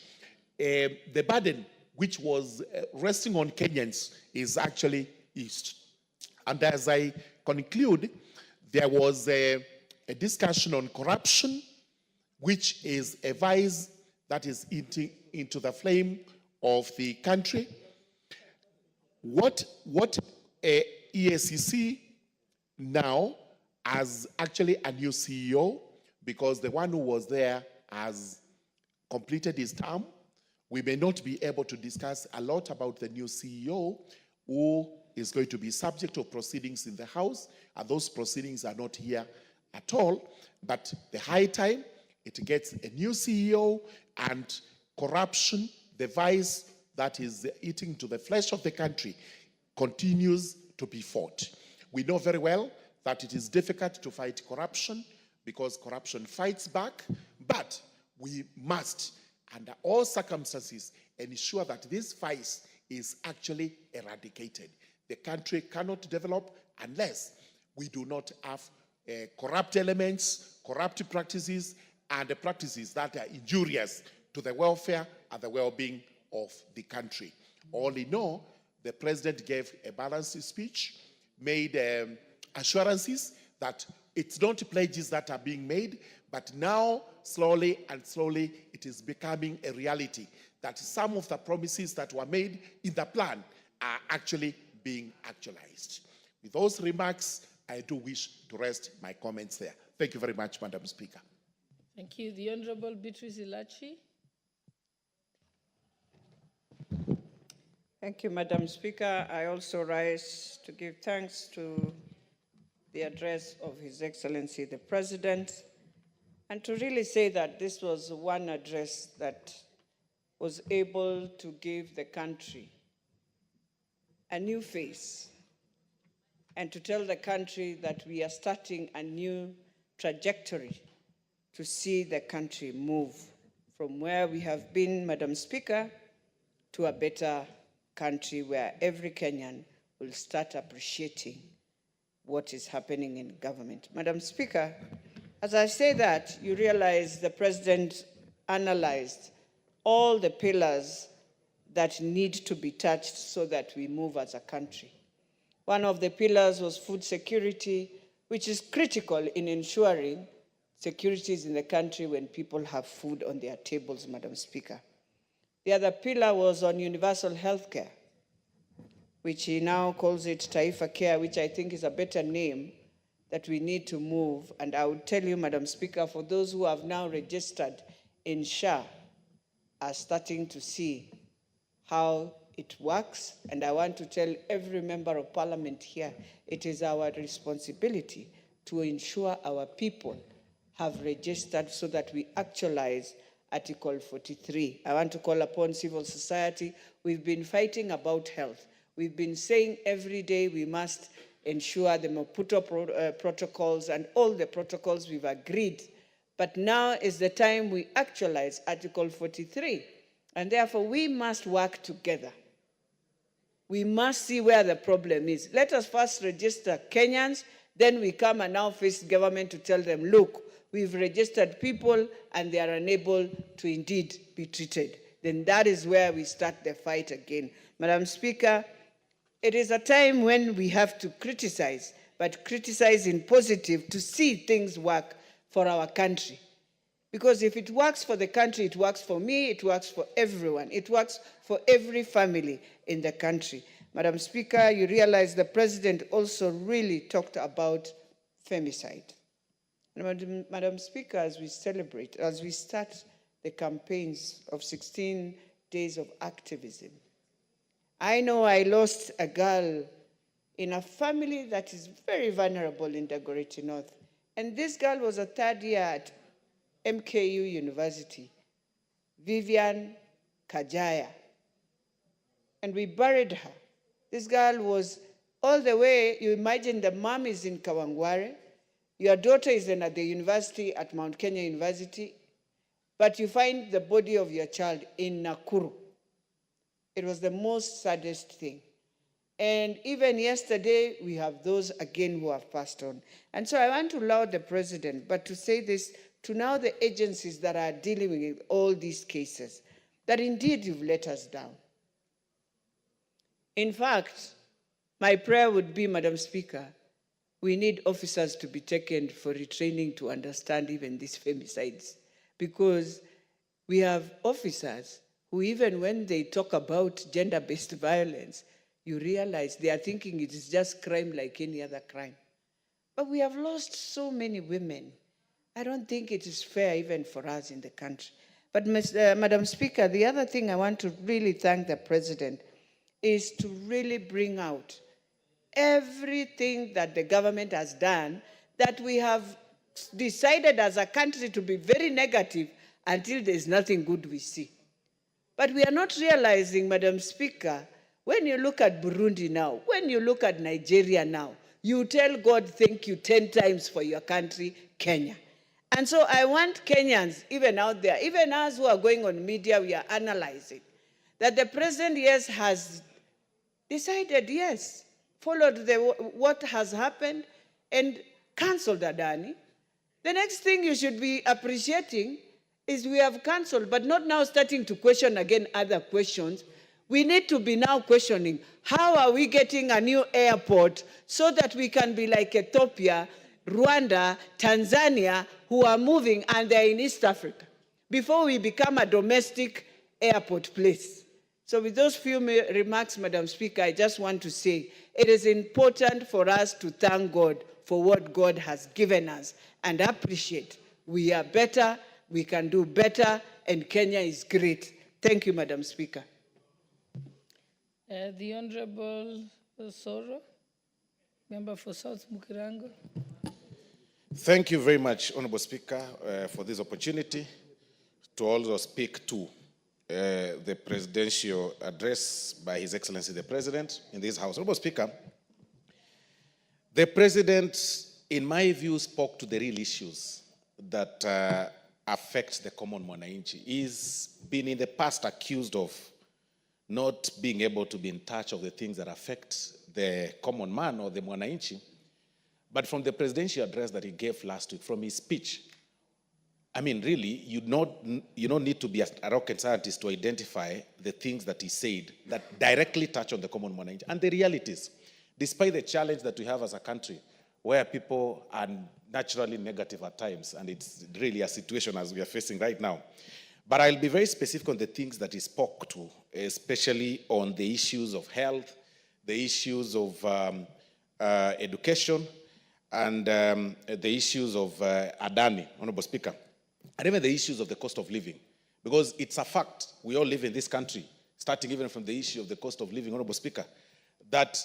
the burden which was resting on Kenyans is actually eased. And as I conclude, there was a discussion on corruption, which is a vice that is eating into the flame of the country. What EACC now has actually a new CEO, because the one who was there has completed his term. We may not be able to discuss a lot about the new CEO, who is going to be subject to proceedings in the House, and those proceedings are not here at all. But the high time it gets a new CEO, and corruption, the vice that is eating to the flesh of the country, continues to be fought. We know very well that it is difficult to fight corruption because corruption fights back, but we must, under all circumstances, ensure that this vice is actually eradicated. The country cannot develop unless we do not have corrupt elements, corrupt practices, and the practices that are injurious to the welfare and the well-being of the country. All in all, the president gave a balanced speech, made assurances that it's not pledges that are being made, but now, slowly and slowly, it is becoming a reality that some of the promises that were made in the plan are actually being actualized. With those remarks, I do wish to rest my comments there. Thank you very much, Madam Speaker. Thank you. The Honorable Beatrice Ilachi. Thank you, Madam Speaker. I also rise to give thanks to the address of His Excellency the President, and to really say that this was one address that was able to give the country a new face and to tell the country that we are starting a new trajectory to see the country move from where we have been, Madam Speaker, to a better country where every Kenyan will start appreciating what is happening in government. Madam Speaker, as I say that, you realize the President analyzed all the pillars that need to be touched so that we move as a country. One of the pillars was food security, which is critical in ensuring security is in the country when people have food on their tables, Madam Speaker. The other pillar was on universal health care, which he now calls it Taifa Care, which I think is a better name that we need to move. And I would tell you, Madam Speaker, for those who have now registered in SHA are starting to see how it works. And I want to tell every member of parliament here, it is our responsibility to ensure our people have registered so that we actualize Article 43. I want to call upon civil society. We've been fighting about health. We've been saying every day we must ensure the Maputo protocols and all the protocols we've agreed. But now is the time we actualize Article 43. And therefore, we must work together. We must see where the problem is. Let us first register Kenyans, then we come and now face government to tell them, look, we've registered people and they are unable to indeed be treated. Then that is where we start the fight again. Madam Speaker, it is a time when we have to criticize, but criticize in positive to see things work for our country. Because if it works for the country, it works for me, it works for everyone. It works for every family in the country. Madam Speaker, you realize the President also really talked about femicide. And Madam Speaker, as we celebrate, as we start the campaigns of 16 days of activism, I know I lost a girl in a family that is very vulnerable in Dagoretti North. And this girl was a third year at MKU University, Vivian Kajaya. And we buried her. This girl was all the way, you imagine the mom is in Kawangware, your daughter is at the university, at Mount Kenya University, but you find the body of your child in Nakuru. It was the most saddest thing. And even yesterday, we have those again who have passed on. And so I want to laud the president, but to say this to now the agencies that are dealing with all these cases, that indeed you've let us down. In fact, my prayer would be, Madam Speaker, we need officers to be taken for retraining to understand even these femicides, because we have officers who, even when they talk about gender-based violence, you realize they are thinking it is just crime like any other crime. But we have lost so many women. I don't think it is fair even for us in the country. But Madam Speaker, the other thing I want to really thank the president is to really bring out everything that the government has done, that we have decided as a country to be very negative until there's nothing good we see. But we are not realizing, Madam Speaker, when you look at Burundi now, when you look at Nigeria now, you tell God thank you 10 times for your country, Kenya. And so I want Kenyans, even out there, even us who are going on media, we are analyzing, that the president, yes, has decided, yes, followed what has happened and cancelled Adani. The next thing you should be appreciating is we have cancelled, but not now starting to question again other questions. We need to be now questioning, how are we getting a new airport so that we can be like Ethiopia, Rwanda, Tanzania, who are moving and they're in East Africa, before we become a domestic airport place. So with those few remarks, Madam Speaker, I just want to say it is important for us to thank God for what God has given us and appreciate we are better, we can do better, and Kenya is great. Thank you, Madam Speaker. The Honorable Soro, member for South Mukirango. Thank you very much, Honorable Speaker, for this opportunity to also speak to the presidential address by His Excellency the President in this House. Honorable Speaker, the President, in my view, spoke to the real issues that affect the common mwananchi. He's been in the past accused of not being able to be in touch of the things that affect the common man or the mwananchi. But from the presidential address that he gave last week, from his speech, I mean, really, you don't need to be a rocket scientist to identify the things that he said that directly touch on the common mwananchi. And the realities, despite the challenge that we have as a country, where people are naturally negative at times, and it's really a situation as we are facing right now. But I'll be very specific on the things that he spoke to, especially on the issues of health, the issues of education, and the issues of Adani, Honorable Speaker, and even the issues of the cost of living. Because it's a fact, we all live in this country, starting even from the issue of the cost of living, Honorable Speaker, that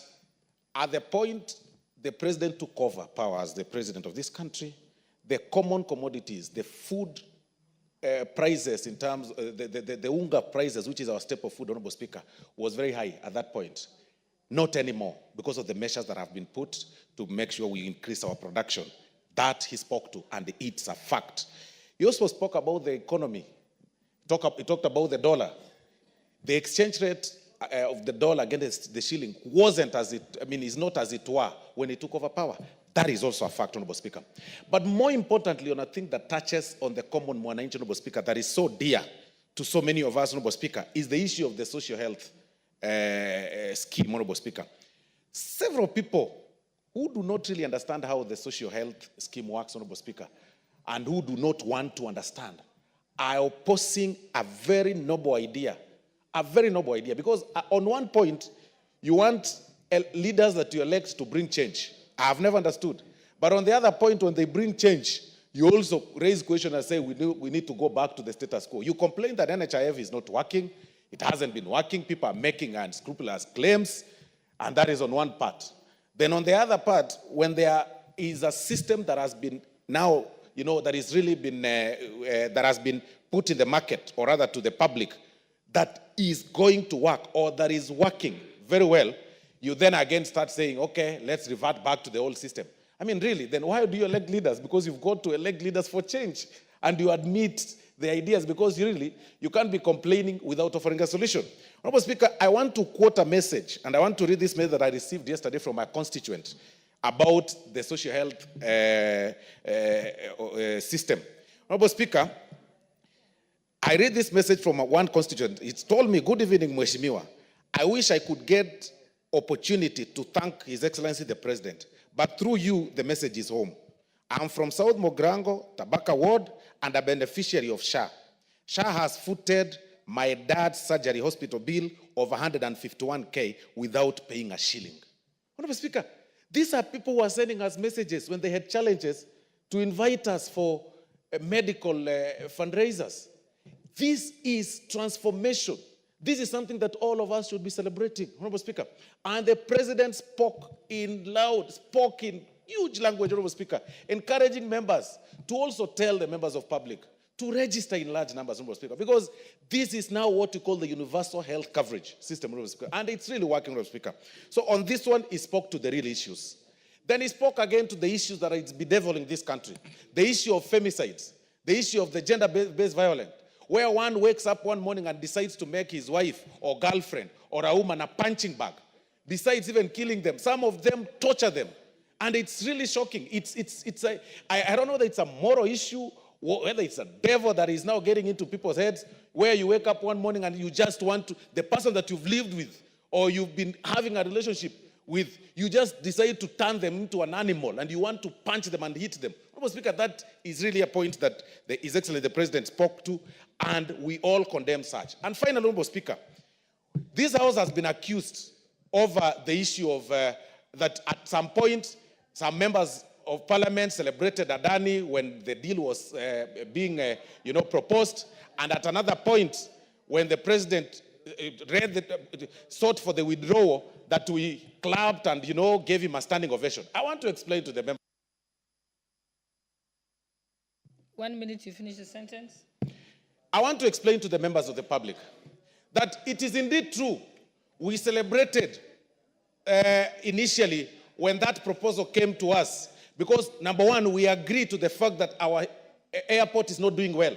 at the point the president took over power as the president of this country, the common commodities, the food prices in terms, the unga prices, which is our staple food, Honorable Speaker, was very high at that point. Not anymore, because of the measures that have been put to make sure we increase our production. That he spoke to, and it's a fact. He also spoke about the economy. He talked about the dollar. The exchange rate of the dollar against the shilling wasn't as it, is not as it were when he took over power. That is also a fact, Honorable Speaker. But more importantly, on a thing that touches on the common mwananchi, Honorable Speaker, that is so dear to so many of us, Honorable Speaker, is the issue of the social health scheme, Honorable Speaker. Several people who do not really understand how the social health scheme works, Honorable Speaker, and who do not want to understand, are opposing a very noble idea. A very noble idea. Because on one point, you want leaders that you elect to bring change. I have never understood. But on the other point, when they bring change, you also raise questions and say, we need to go back to the status quo. You complain that NHIF is not working. It hasn't been working. People are making unscrupulous claims. And that is on one part. Then on the other part, when there is a system that has been now, that is really been, that has been put in the market, or rather to the public, that is going to work, or that is working very well, you then again start saying, okay, let's revert back to the old system. I mean, really, then why do you elect leaders? Because you've got to elect leaders for change. And you admit the ideas, because you can't be complaining without offering a solution. Honorable Speaker, I want to quote a message, and I want to read this message that I received yesterday from my constituent about the social health system. Honorable Speaker, I read this message from one constituent. It's told me, good evening, Mheshimiwa. I wish I could get opportunity to thank His Excellency the President, but through you, the message is home. I'm from South Mogrango, Tabaka Ward, and a beneficiary of SHA. SHA has footed my dad's surgery hospital bill of 151K without paying a shilling. Honorable Speaker, these are people who are sending us messages when they had challenges to invite us for medical fundraisers. This is transformation. This is something that all of us should be celebrating, Honorable Speaker. And the President spoke in huge language, Honorable Speaker, encouraging members to also tell the members of public to register in large numbers, Honorable Speaker, because this is now what we call the universal health coverage system, Honorable Speaker, and it's really working, Honorable Speaker. So on this one, he spoke to the real issues. Then he spoke again to the issues that are bedeviling this country, the issue of femicides, the issue of the gender-based violence, where one wakes up one morning and decides to make his wife or girlfriend or a woman a punching bag, besides even killing them. Some of them torture them. And it's really shocking. I don't know whether it's a moral issue, whether it's a devil that is now getting into people's heads, where you wake up one morning and you just want to, the person that you've lived with or you've been having a relationship with, you just decide to turn them into an animal and you want to punch them and hit them. Honorable Speaker, that is really a point that His Excellency the President spoke to, and we all condemn such. And finally, Honorable Speaker, this House has been accused over the issue of that at some point, some members of Parliament celebrated Adani when the deal was being proposed, and at another point, when the President sought for the withdrawal, that we clapped and gave him a standing ovation. I want to explain to the members. 1 minute to finish the sentence. I want to explain to the members of the public that it is indeed true. We celebrated initially when that proposal came to us because, number one, we agree to the fact that our airport is not doing well.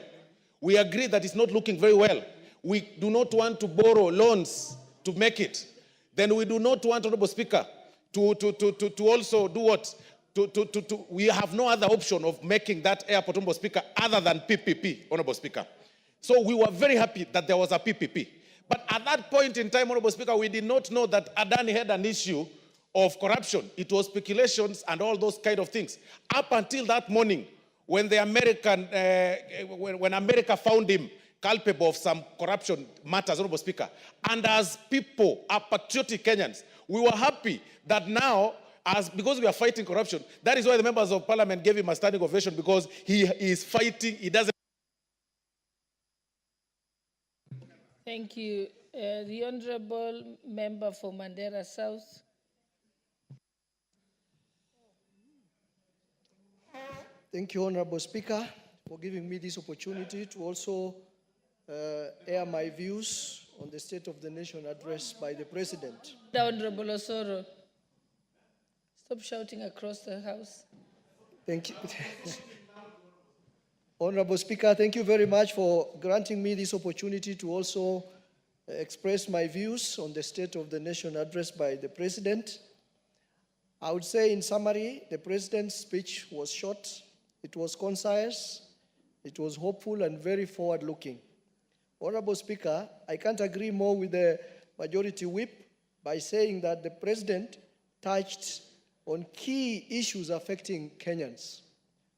We agree that it's not looking very well. We do not want to borrow loans to make it. Then we do not want, Honorable Speaker, to also do what? We have no other option of making that airport, Honorable Speaker, other than PPP, Honorable Speaker. So we were very happy that there was a PPP. But at that point in time, Honorable Speaker, we did not know that Adani had an issue of corruption. It was speculations and all those kind of things. Up until that morning, when the when America found him culpable of some corruption matters, Honorable Speaker, and as people, are patriotic Kenyans, we were happy that now, because we are fighting corruption, that is why the members of Parliament gave him a standing ovation, because he is fighting, he doesn't. Thank you. The Honorable Member for Mandera South. Thank you, Honorable Speaker, for giving me this opportunity to also air my views on the State of the Nation address by the President. The Honorable Osoro, stop shouting across the House. Thank you. Honorable Speaker, thank you very much for granting me this opportunity to also express my views on the State of the Nation address by the President. I would say, in summary, the President's speech was short, it was concise, it was hopeful and very forward-looking. Honorable Speaker, I can't agree more with the Majority Whip by saying that the President touched on key issues affecting Kenyans.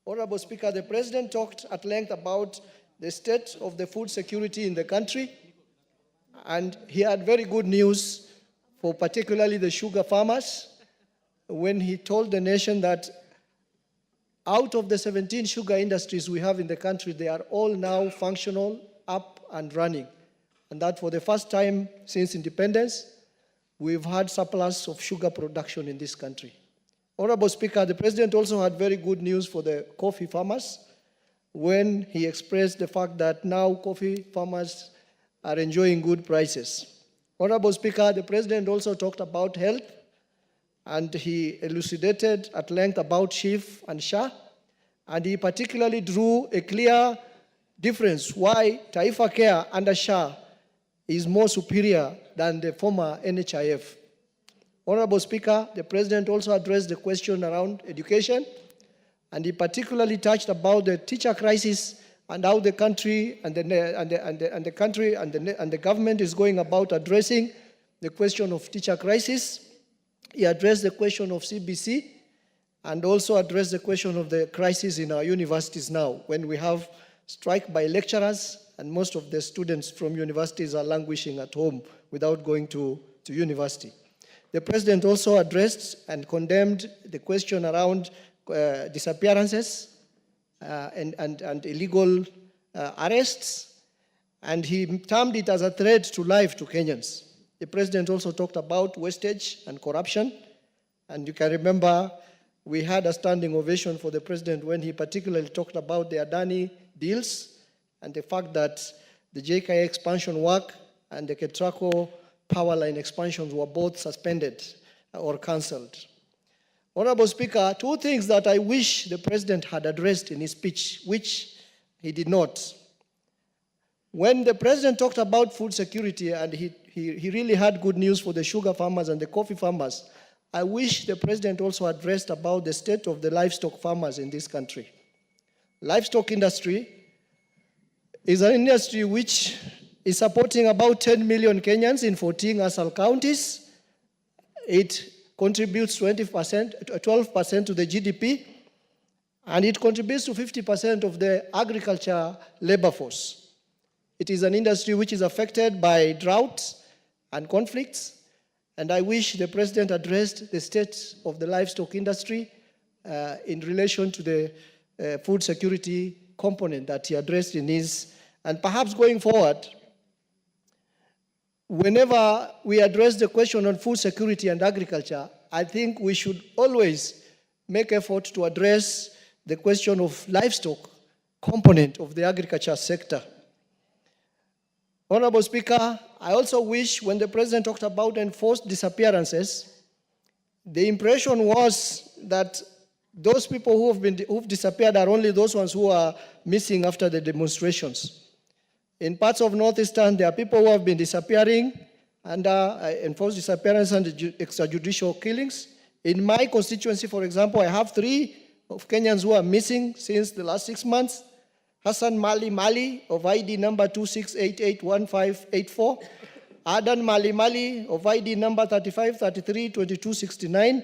Honorable Speaker, the President talked at length about the state of the food security in the country, and he had very good news for particularly the sugar farmers when he told the nation that out of the 17 sugar industries we have in the country, they are all now functional, up and running. And that for the first time since independence, we've had surplus of sugar production in this country. Honorable Speaker, the President also had very good news for the coffee farmers when he expressed the fact that now coffee farmers are enjoying good prices. Honorable Speaker, the President also talked about health, and he elucidated at length about SHIF and SHA, and he particularly drew a clear difference why Taifa Care under SHA is more superior than the former NHIF. Honorable Speaker, the President also addressed the question around education, and he particularly touched about the teacher crisis and how the country and the government is going about addressing the question of teacher crisis. He addressed the question of CBC and also addressed the question of the crisis in our universities now, when we have strike by lecturers and most of the students from universities are languishing at home without going to university. The President also addressed and condemned the question around disappearances and illegal arrests, and he termed it as a threat to life to Kenyans. The President also talked about wastage and corruption, and you can remember we had a standing ovation for the President when he particularly talked about the Adani deals and the fact that the JKI expansion work and the Ketraco power line expansions were both suspended or cancelled. Honorable Speaker, two things that I wish the President had addressed in his speech, which he did not. When the President talked about food security, and he really had good news for the sugar farmers and the coffee farmers, I wish the President also addressed about the state of the livestock farmers in this country. Livestock industry is an industry which is supporting about 10 million Kenyans in 14 ASAL counties. It contributes 12% to the GDP, and it contributes to 50% of the agriculture labor force. It is an industry which is affected by droughts and conflicts, and I wish the President addressed the state of the livestock industry in relation to the food security component that he addressed in his, and perhaps going forward, whenever we address the question on food security and agriculture, I think we should always make effort to address the question of livestock component of the agriculture sector. Honorable Speaker, I also wish when the President talked about enforced disappearances, the impression was that those people who've disappeared are only those ones who are missing after the demonstrations. In parts of Northeastern, there are people who have been disappearing under enforced disappearance and extrajudicial killings. In my constituency, for example, I have 3 of Kenyans who are missing since the last 6 months. Hassan Mali of ID number 26881584. Adan Mali of ID number 35332269.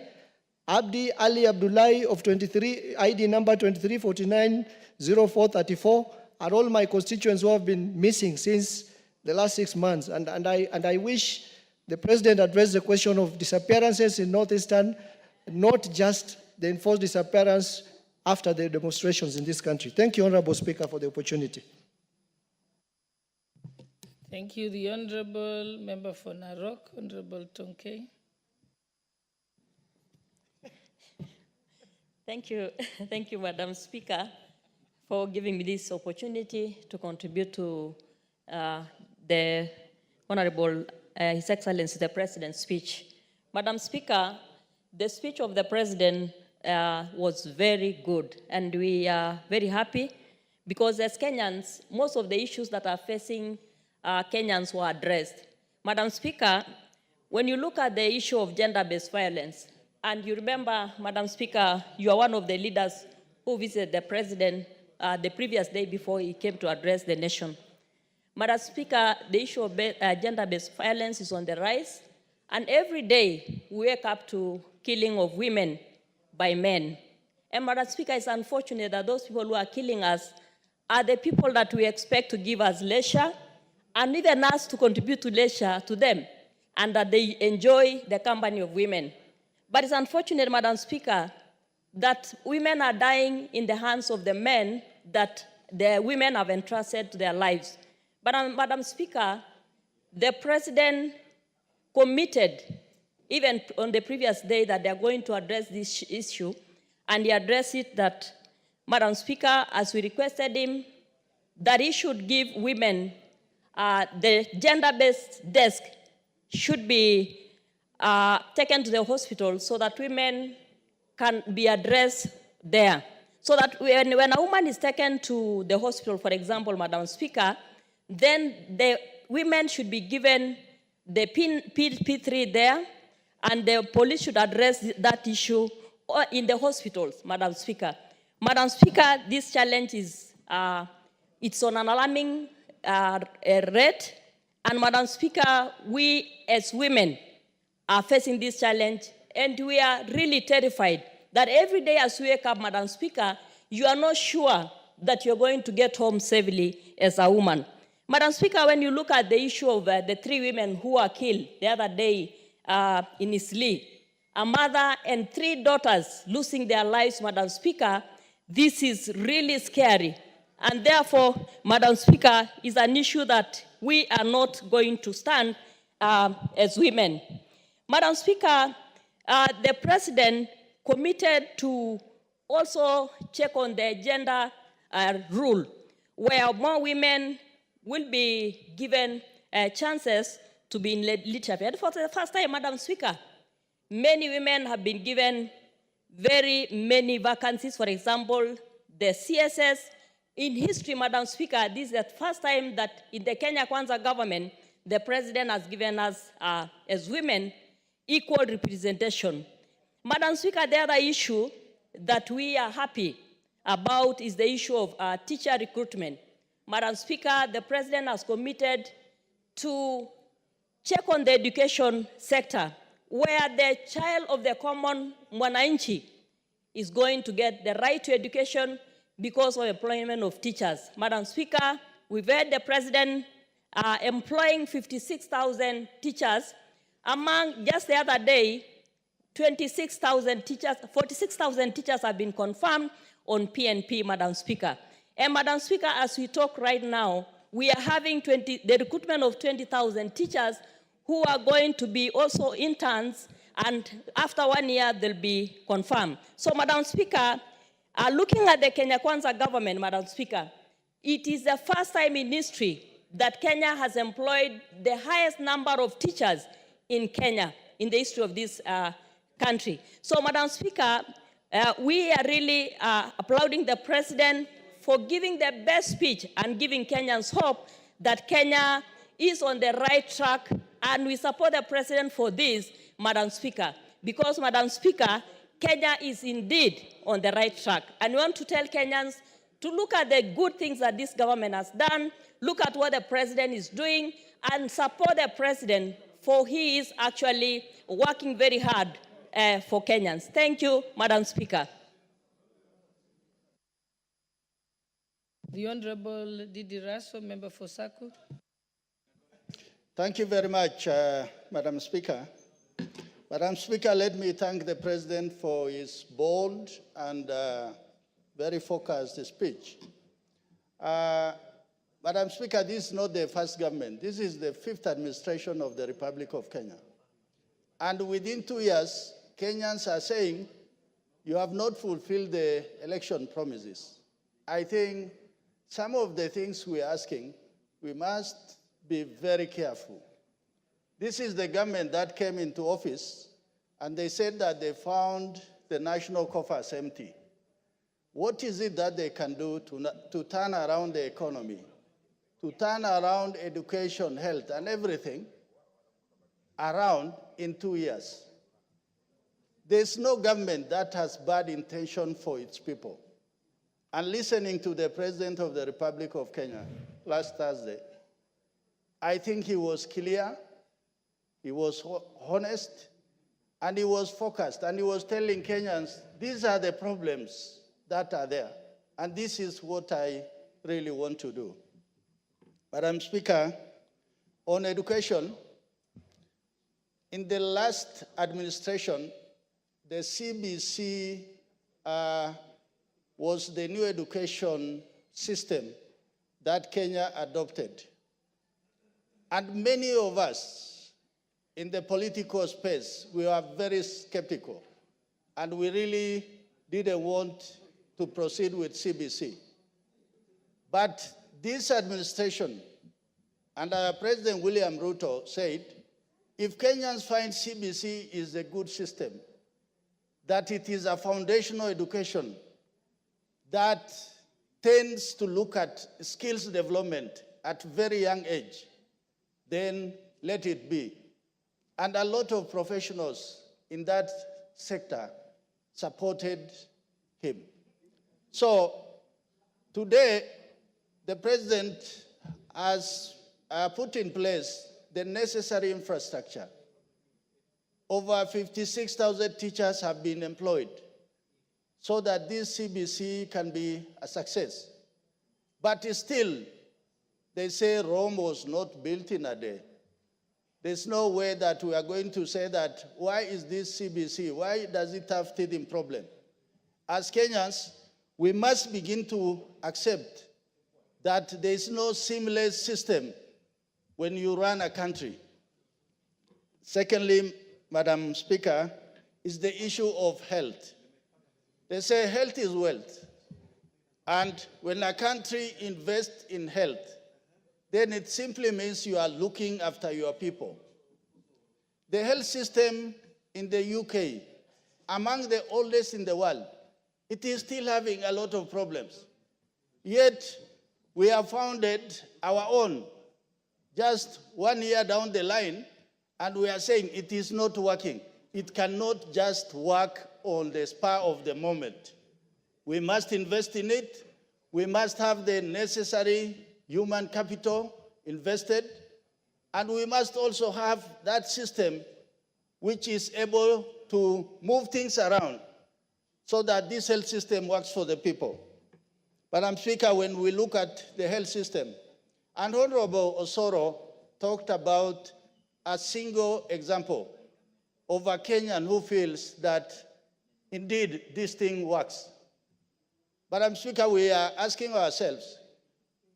Abdi Ali Abdullahi of ID number 23490434 are all my constituents who have been missing since the last 6 months. And I wish the President addressed the question of disappearances in Northeastern, not just the enforced disappearance after the demonstrations in this country. Thank you, Honorable Speaker, for the opportunity. Thank you. The Honorable Member for Narok, Honorable Tonke. Thank you. Thank you, Madam Speaker, for giving me this opportunity to contribute to the Honorable His Excellency the President's speech. Madam Speaker, the speech of the President was very good, and we are very happy because as Kenyans, most of the issues that are facing Kenyans were addressed. Madam Speaker, when you look at the issue of gender-based violence, and you remember, Madam Speaker, you are one of the leaders who visited the President the previous day before he came to address the nation. Madam Speaker, the issue of gender-based violence is on the rise, and every day we wake up to killing of women by men. And Madam Speaker, it's unfortunate that those people who are killing us are the people that we expect to give us leisure, and even us to contribute to leisure to them, and that they enjoy the company of women. But it's unfortunate, Madam Speaker, that women are dying in the hands of the men that the women have entrusted to their lives. But Madam Speaker, the President committed, even on the previous day, that they are going to address this issue, and he addressed it that, Madam Speaker, as we requested him, that he should give women the gender-based desk should be taken to the hospital so that women can be addressed there. So that when a woman is taken to the hospital, for example, Madam Speaker, then the women should be given the P3 there, and the police should address that issue in the hospitals, Madam Speaker. Madam Speaker, this challenge is it's on an alarming rate, and Madam Speaker, we as women are facing this challenge, and we are really terrified that every day as we wake up, Madam Speaker, you are not sure that you're going to get home safely as a woman. Madam Speaker, when you look at the issue of the 3 women who were killed the other day in Isli, a mother and 3 daughters losing their lives, Madam Speaker, this is really scary. And therefore, Madam Speaker, is an issue that we are not going to stand as women. Madam Speaker, the President committed to also check on the gender rule, where more women will be given chances to be in leadership. And for the first time, Madam Speaker, many women have been given very many vacancies. For example, the CSS. In history, Madam Speaker, this is the first time that in the Kenya Kwanza government, the President has given us, as women, equal representation. Madam Speaker, the other issue that we are happy about is the issue of teacher recruitment. Madam Speaker, the President has committed to check on the education sector, where the child of the common mwananchi is going to get the right to education because of employment of teachers. Madam Speaker, we've heard the President employing 56,000 teachers. Among just the other day, 26,000 teachers, 46,000 teachers have been confirmed on PNP, Madam Speaker. And Madam Speaker, as we talk right now, we are having the recruitment of 20,000 teachers who are going to be also interns, and after 1 year, they'll be confirmed. So, Madam Speaker, looking at the Kenya Kwanza government, Madam Speaker, it is the first time in history that Kenya has employed the highest number of teachers in Kenya, in the history of this country. So, Madam Speaker, we are really applauding the President for giving the best speech and giving Kenyans hope that Kenya is on the right track, and we support the President for this, Madam Speaker, because, Madam Speaker, Kenya is indeed on the right track. And we want to tell Kenyans to look at the good things that this government has done, look at what the President is doing, and support the President, for he is actually working very hard for Kenyans. Thank you, Madam Speaker. The Honorable Didi Raso, member for Saku. Thank you very much, Madam Speaker. Madam Speaker, let me thank the President for his bold and very focused speech. Madam Speaker, this is not the first government. This is the 5th administration of the Republic of Kenya. And within 2 years, Kenyans are saying, you have not fulfilled the election promises. I think some of the things we're asking, we must be very careful. This is the government that came into office, and they said that they found the national coffers empty. What is it that they can do to turn around the economy, to turn around education, health, and everything around in 2 years? There's no government that has bad intention for its people. And listening to the President of the Republic of Kenya last Thursday, I think he was clear, he was honest, and he was focused, and he was telling Kenyans, these are the problems that are there, and this is what I really want to do. Madam Speaker, on education, in the last administration, the CBC was the new education system that Kenya adopted. And many of us in the political space, we were very skeptical, and we really didn't want to proceed with CBC. But this administration, under President William Ruto, said, if Kenyans find CBC is a good system, that it is a foundational education that tends to look at skills development at very young age, then let it be. And a lot of professionals in that sector supported him. So today, the president has put in place the necessary infrastructure. Over 56,000 teachers have been employed so that this CBC can be a success. But still, they say Rome was not built in a day. There's no way that we are going to say that, why is this CBC? Why does it have teething problem? As Kenyans, we must begin to accept that there is no seamless system when you run a country. Secondly, Madam Speaker, is the issue of health. They say health is wealth. And when a country invests in health, then it simply means you are looking after your people. The health system in the UK, among the oldest in the world, it is still having a lot of problems. Yet, we have founded our own just 1 year down the line, and we are saying it is not working. It cannot just work on the spur of the moment. We must invest in it. We must have the necessary human capital invested, and we must also have that system which is able to move things around so that this health system works for the people. Madam Speaker, when we look at the health system, and Honorable Osoro talked about a single example of a Kenyan who feels that indeed this thing works. Madam Speaker, we are asking ourselves,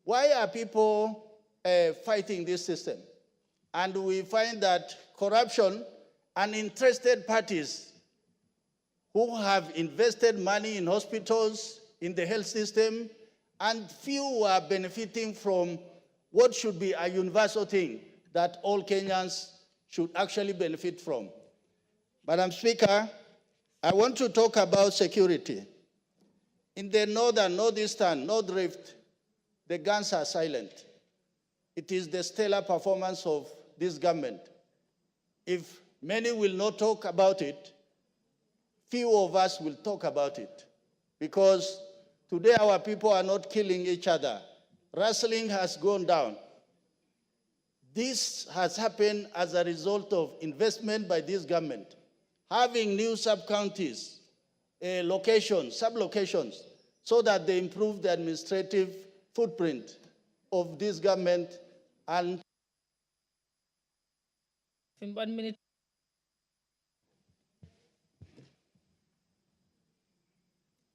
why are people fighting this system? And we find that corruption and interested parties who have invested money in hospitals, in the health system, and few are benefiting from what should be a universal thing that all Kenyans should actually benefit from. Madam Speaker, I want to talk about security. In the northeastern, North Rift, the guns are silent. It is the stellar performance of this government. If many will not talk about it, few of us will talk about it. Because today our people are not killing each other. Rustling has gone down. This has happened as a result of investment by this government. Having new sub-counties, locations, sub-locations, so that they improve the administrative footprint of this government. And in 1 minute.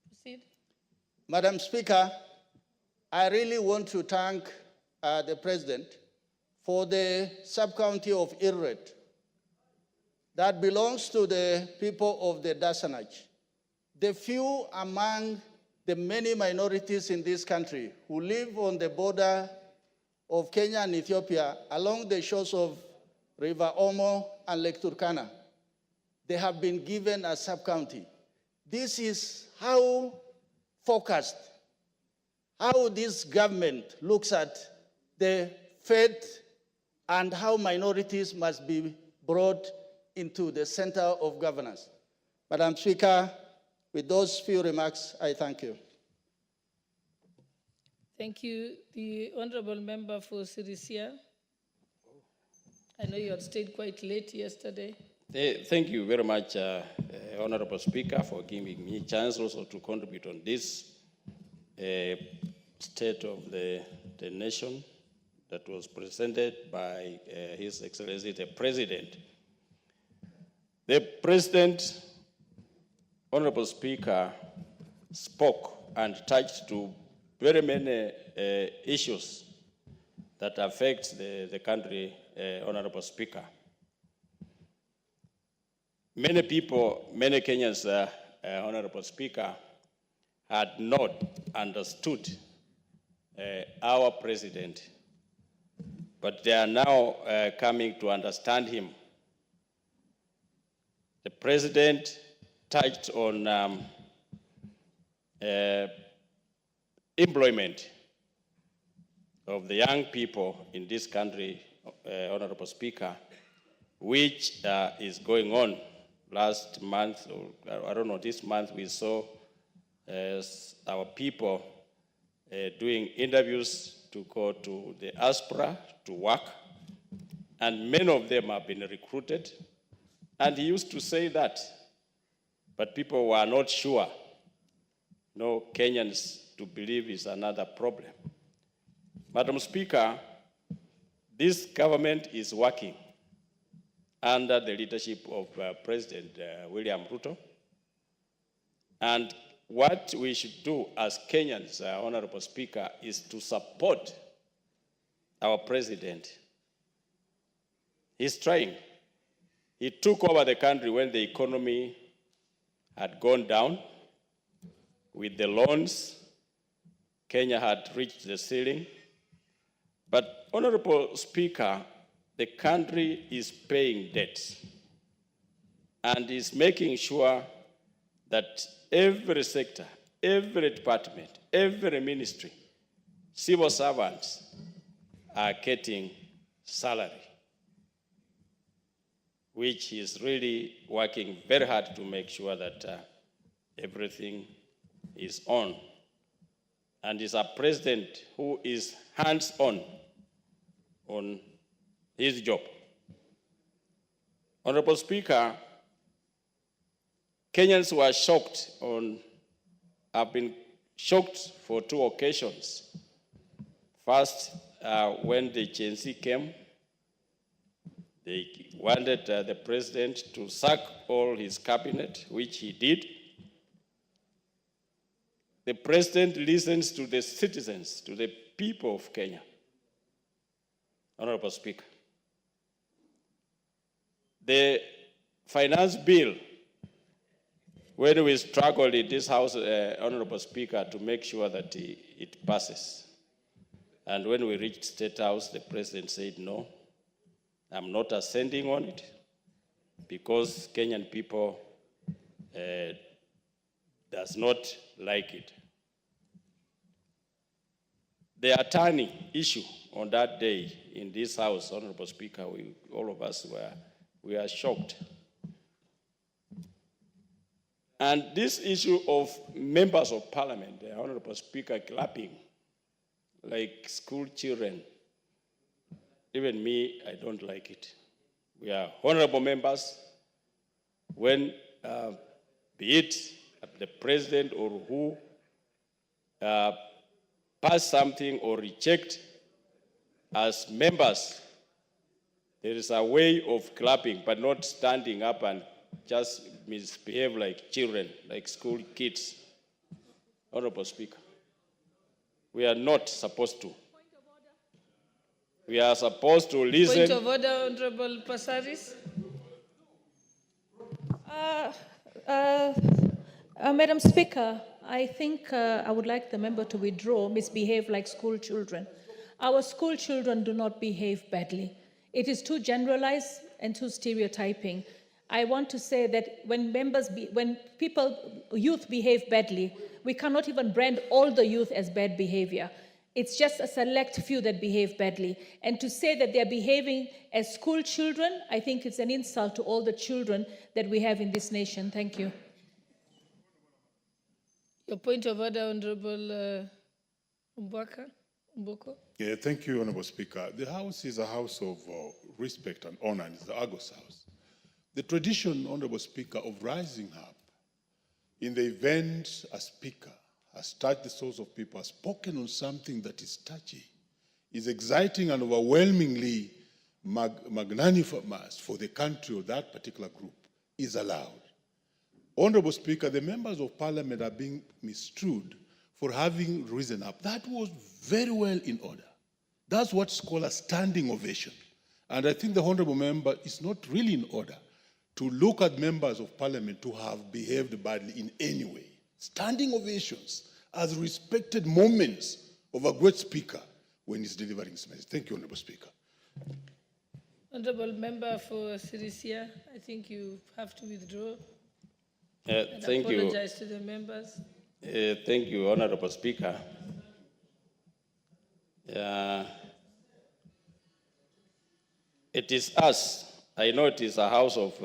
Proceed. Madam Speaker, I really want to thank the President for the sub-county of Irret that belongs to the people of the Dasanaj. The few among the many minorities in this country who live on the border of Kenya and Ethiopia along the shores of River Omo and Lake Turkana, they have been given a sub-county. This is how focused, how this government looks at the faith and how minorities must be brought into the center of governance. Madam Speaker, with those few remarks, I thank you. Thank you. The Honorable Member for Sirisia. I know you had stayed quite late yesterday. Thank you very much, Honorable Speaker, for giving me a chance also to contribute on this state of the nation that was presented by His Excellency the President. The President, Honorable Speaker, spoke and touched to very many issues that affect the country, Honorable Speaker. Many people, many Kenyans, Honorable Speaker, had not understood our president, but they are now coming to understand him the President touched on employment of the young people in this country, Honorable Speaker, which is going on. Last month, or I don't know, this month we saw our people doing interviews to go to the diaspora to work, and many of them have been recruited. And he used to say that, but people were not sure. No, Kenyans to believe is another problem. Madam Speaker, this government is working under the leadership of President William Ruto. And what we should do as Kenyans, Honorable Speaker, is to support our president. He's trying. He took over the country when the economy had gone down. With the loans, Kenya had reached the ceiling. But, Honorable Speaker, the country is paying debts and is making sure that every sector, every department, every ministry, civil servants are getting salary, which is really working very hard to make sure that everything is on. And is a president who is hands-on on his job. Honorable Speaker, Kenyans were shocked have been shocked for two occasions. First, when the Gen Z came, they wanted the president to sack all his cabinet, which he did. The president listens to the citizens, to the people of Kenya. Honorable Speaker, the finance bill, when we struggled in this House, Honorable Speaker, to make sure that it passes. And when we reached State House, the president said, no, I'm not ascending on it because Kenyan people does not like it. The attorney issue on that day in this House, Honorable Speaker, all of us were shocked. And this issue of members of parliament, the Honorable Speaker, clapping like school children, even me, I don't like it. We are honorable members. When, be it the president or who, pass something or reject, as members, there is a way of clapping, but not standing up and just misbehave like children, like school kids. Honorable Speaker, we are not supposed to. We are supposed to listen. Point of order, Honorable Passaris. Madam Speaker, I think I would like the member to withdraw misbehave like school children. Our school children do not behave badly. It is too generalized and too stereotyping. I want to say that when youth behave badly, we cannot even brand all the youth as bad behavior. It's just a select few that behave badly. And to say that they're behaving as school children, I think it's an insult to all the children that we have in this nation. Thank you. Your point of order, Honorable Mboko. Yeah, thank you, Honorable Speaker. The House is a house of respect and honor, and it's the Argos House. The tradition, Honorable Speaker, of rising up in the event a speaker has touched the souls of people, has spoken on something that is touchy, is exciting and overwhelmingly magnanimous for the country or that particular group, is allowed. Honorable Speaker, the members of parliament are being misstrued for having risen up. That was very well in order. That's what's called a standing ovation. And I think the honorable member is not really in order to look at members of parliament who have behaved badly in any way. Standing ovations as respected moments of a great speaker when he's delivering his message. Thank you, Honorable Speaker. Honorable Member for Sirisia, I think you have to withdraw. And Thank you. apologize to the members. Thank you, Honorable Speaker. It is us. I know it is a house of...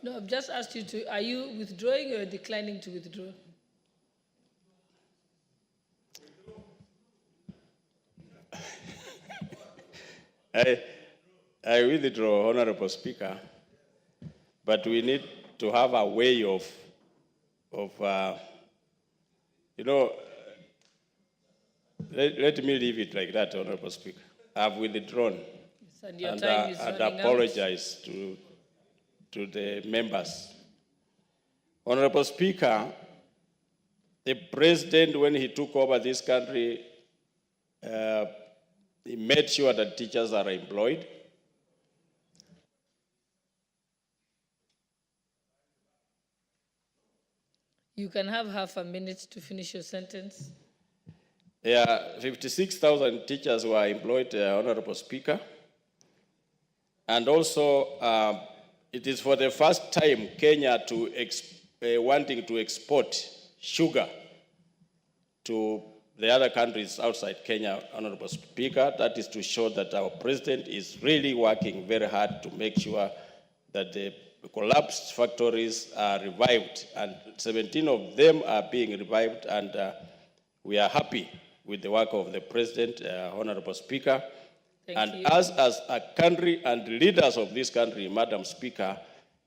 No, I've just asked you to, are you withdrawing or declining to withdraw? I withdraw, Honorable Speaker, but we need to have a way of let me leave it like that, Honorable Speaker. I've withdrawn And your time is and running apologize to the members. Honorable Speaker, the president, when he took over this country, he made sure that teachers are employed. You can have half a minute to finish your sentence. 56,000 teachers were employed, Honorable Speaker. And also, it is for the first time Kenya wanting to export sugar to the other countries outside Kenya, Honorable Speaker. That is to show that our president is really working very hard to make sure that the collapsed factories are revived, and 17 of them are being revived, and we are happy with the work of the president, Honorable Speaker. Thank you. As a country and leaders of this country, Madam Speaker,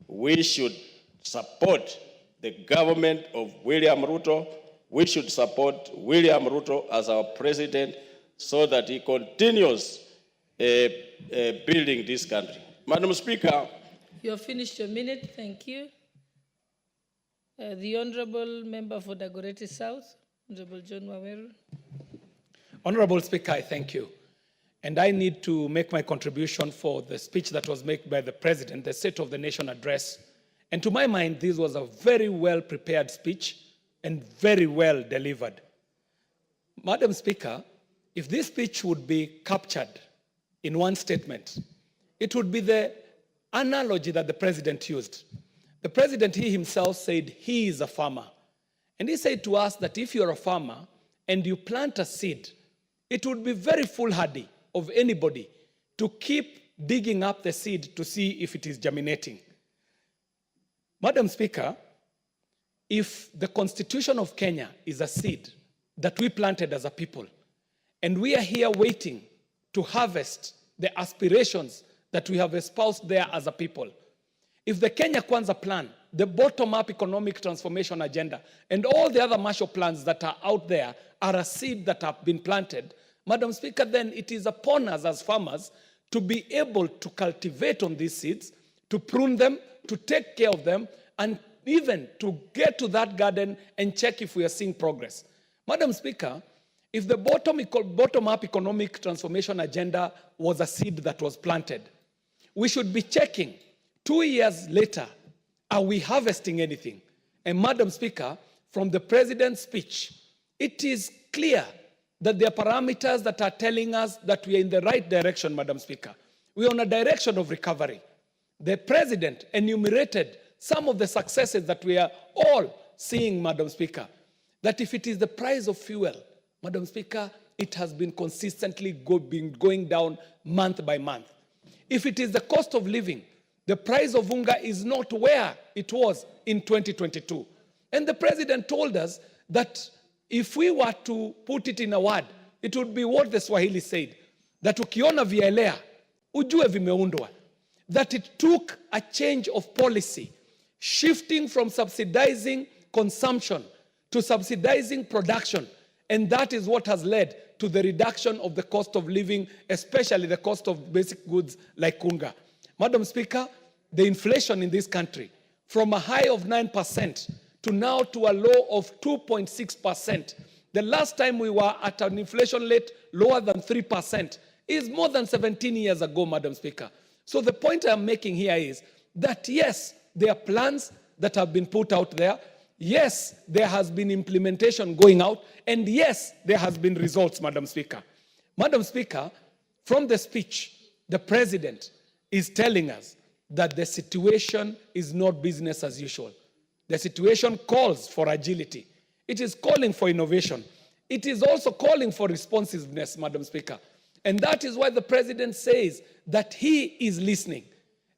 we should support the government of William Ruto. We should support William Ruto as our president so that he continues building this country. Madam Speaker. You have finished your minute, thank you. The Honorable Member for Dagoretti South, Honorable John Waweru. Honorable Speaker, I thank you. And I need to make my contribution for the speech that was made by the President, the State of the Nation address. And to my mind, this was a very well prepared speech and very well delivered. Madam Speaker, if this speech would be captured in one statement, it would be the analogy that the President used. The President, he himself said he is a farmer. And he said to us that if you're a farmer and you plant a seed, it would be very foolhardy of anybody to keep digging up the seed to see if it is germinating. Madam Speaker, if the Constitution of Kenya is a seed that we planted as a people, and we are here waiting to harvest the aspirations that we have espoused there as a people, if the Kenya Kwanza plan, the bottom-up economic transformation agenda, and all the other Marshall plans that are out there are a seed that have been planted, Madam Speaker, then it is upon us as farmers to be able to cultivate on these seeds, to prune them, to take care of them, and even to get to that garden and check if we are seeing progress. Madam Speaker, if the bottom-up economic transformation agenda was a seed that was planted, we should be checking 2 years later, are we harvesting anything? And Madam Speaker, from the President's speech, it is clear that there are parameters that are telling us that we are in the right direction, Madam Speaker. We are on a direction of recovery. The President enumerated some of the successes that we are all seeing, Madam Speaker, that if it is the price of fuel, Madam Speaker, it has been consistently going down month by month. If it is the cost of living, the price of unga is not where it was in 2022. And the President told us that if we were to put it in a word, it would be what the Swahili said, that ukiona vielea, ujue vimeundwa. That it took a change of policy, shifting from subsidizing consumption to subsidizing production. And that is what has led to the reduction of the cost of living, especially the cost of basic goods like unga. Madam Speaker, the inflation in this country, from a high of 9% to now to a low of 2.6%. The last time we were at an inflation rate lower than 3% is more than 17 years ago, Madam Speaker. So the point I'm making here is that yes, there are plans that have been put out there. Yes, there has been implementation going out. And yes, there has been results, Madam Speaker. Madam Speaker, from the speech, the President is telling us that the situation is not business as usual. The situation calls for agility. It is calling for innovation. It is also calling for responsiveness, Madam Speaker. And that is why the President says that he is listening.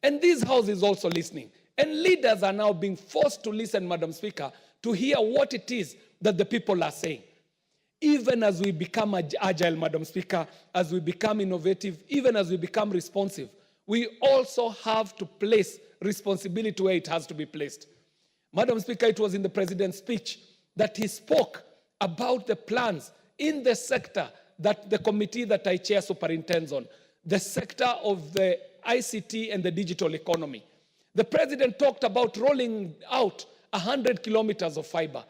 And this House is also listening. And leaders are now being forced to listen, Madam Speaker, to hear what it is that the people are saying. Even as we become agile, Madam Speaker, as we become innovative, even as we become responsive, we also have to place responsibility where it has to be placed. Madam Speaker, it was in the President's speech that he spoke about the plans in the sector that the committee that I chair superintends on, the sector of the ICT and the digital economy. The President talked about rolling out 100 kilometers of fiber,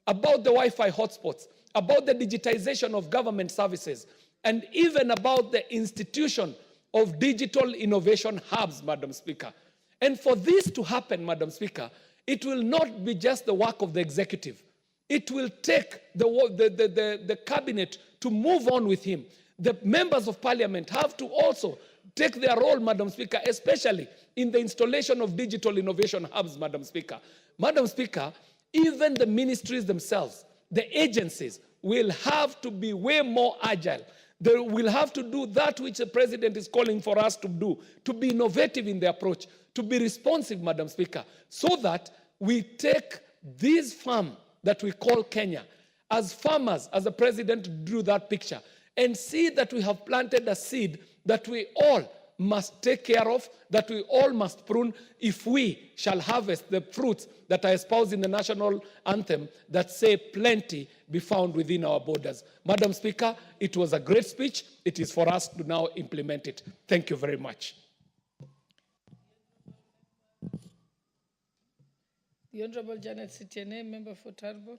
about the Wi-Fi hotspots, about the digitization of government services, and even about the institution of digital innovation hubs, Madam Speaker. And for this to happen, Madam Speaker, it will not be just the work of the executive. It will take the cabinet to move on with him. The members of parliament have to also take their role, Madam Speaker, especially in the installation of digital innovation hubs, Madam Speaker. Madam Speaker, even the ministries themselves, the agencies, will have to be way more agile. They will have to do that which the President is calling for us to do, to be innovative in the approach, to be responsive, Madam Speaker, so that we take this farm that we call Kenya as farmers, as the President drew that picture, and see that we have planted a seed that we all must take care of, that we all must prune if we shall harvest the fruits that are espoused in the national anthem that say plenty be found within our borders. Madam Speaker, it was a great speech. It is for us to now implement it. Thank you very much. The Honorable Janet Sitiene, member for Turbo.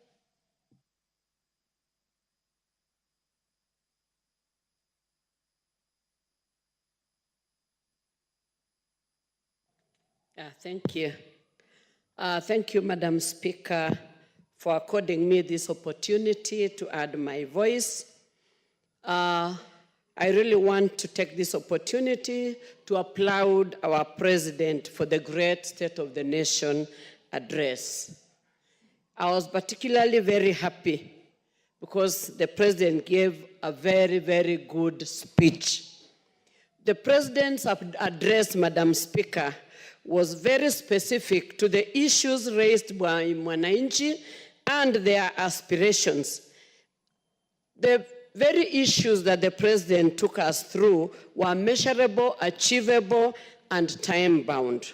Thank you. Thank you, Madam Speaker, for according me this opportunity to add my voice. I really want to take this opportunity to applaud our President for the great State of the Nation address. I was particularly very happy because the President gave a very, very good speech. The President's address, Madam Speaker, was very specific to the issues raised by Mwananchi and their aspirations. The very issues that the President took us through were measurable, achievable, and time-bound.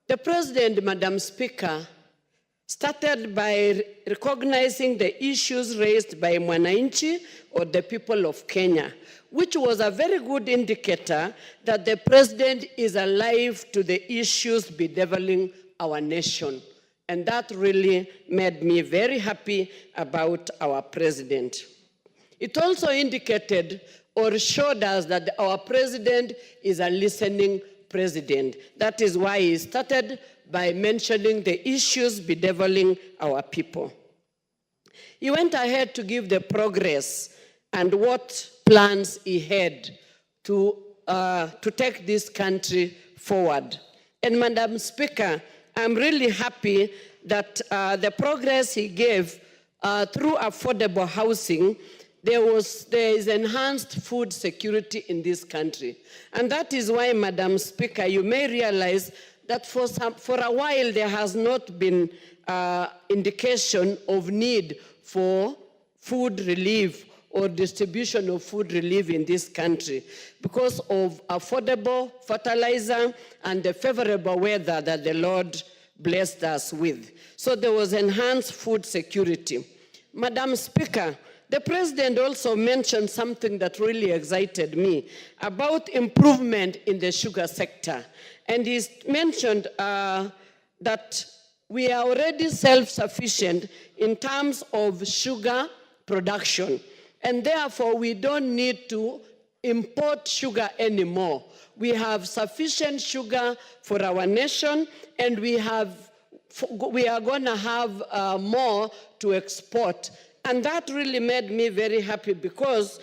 The President, Madam Speaker, started by recognizing the issues raised by Mwananchi, or the people of Kenya, which was a very good indicator that the President is alive to the issues bedeviling our nation. And that really made me very happy about our President. It also indicated or showed us that our President is a listening President. That is why he started by mentioning the issues bedeviling our people. He went ahead to give the progress and what plans he had to take this country forward. And Madam Speaker, I'm really happy that the progress he gave through affordable housing, there is enhanced food security in this country. And that is why, Madam Speaker, you may realize that for a while there has not been indication of need for food relief or distribution of food relief in this country because of affordable fertilizer and the favorable weather that the Lord blessed us with. So there was enhanced food security. Madam Speaker, the President also mentioned something that really excited me about improvement in the sugar sector. And he mentioned that we are already self-sufficient in terms of sugar production. And therefore, we don't need to import sugar anymore. We have sufficient sugar for our nation, and we are going to have more to export. And that really made me very happy because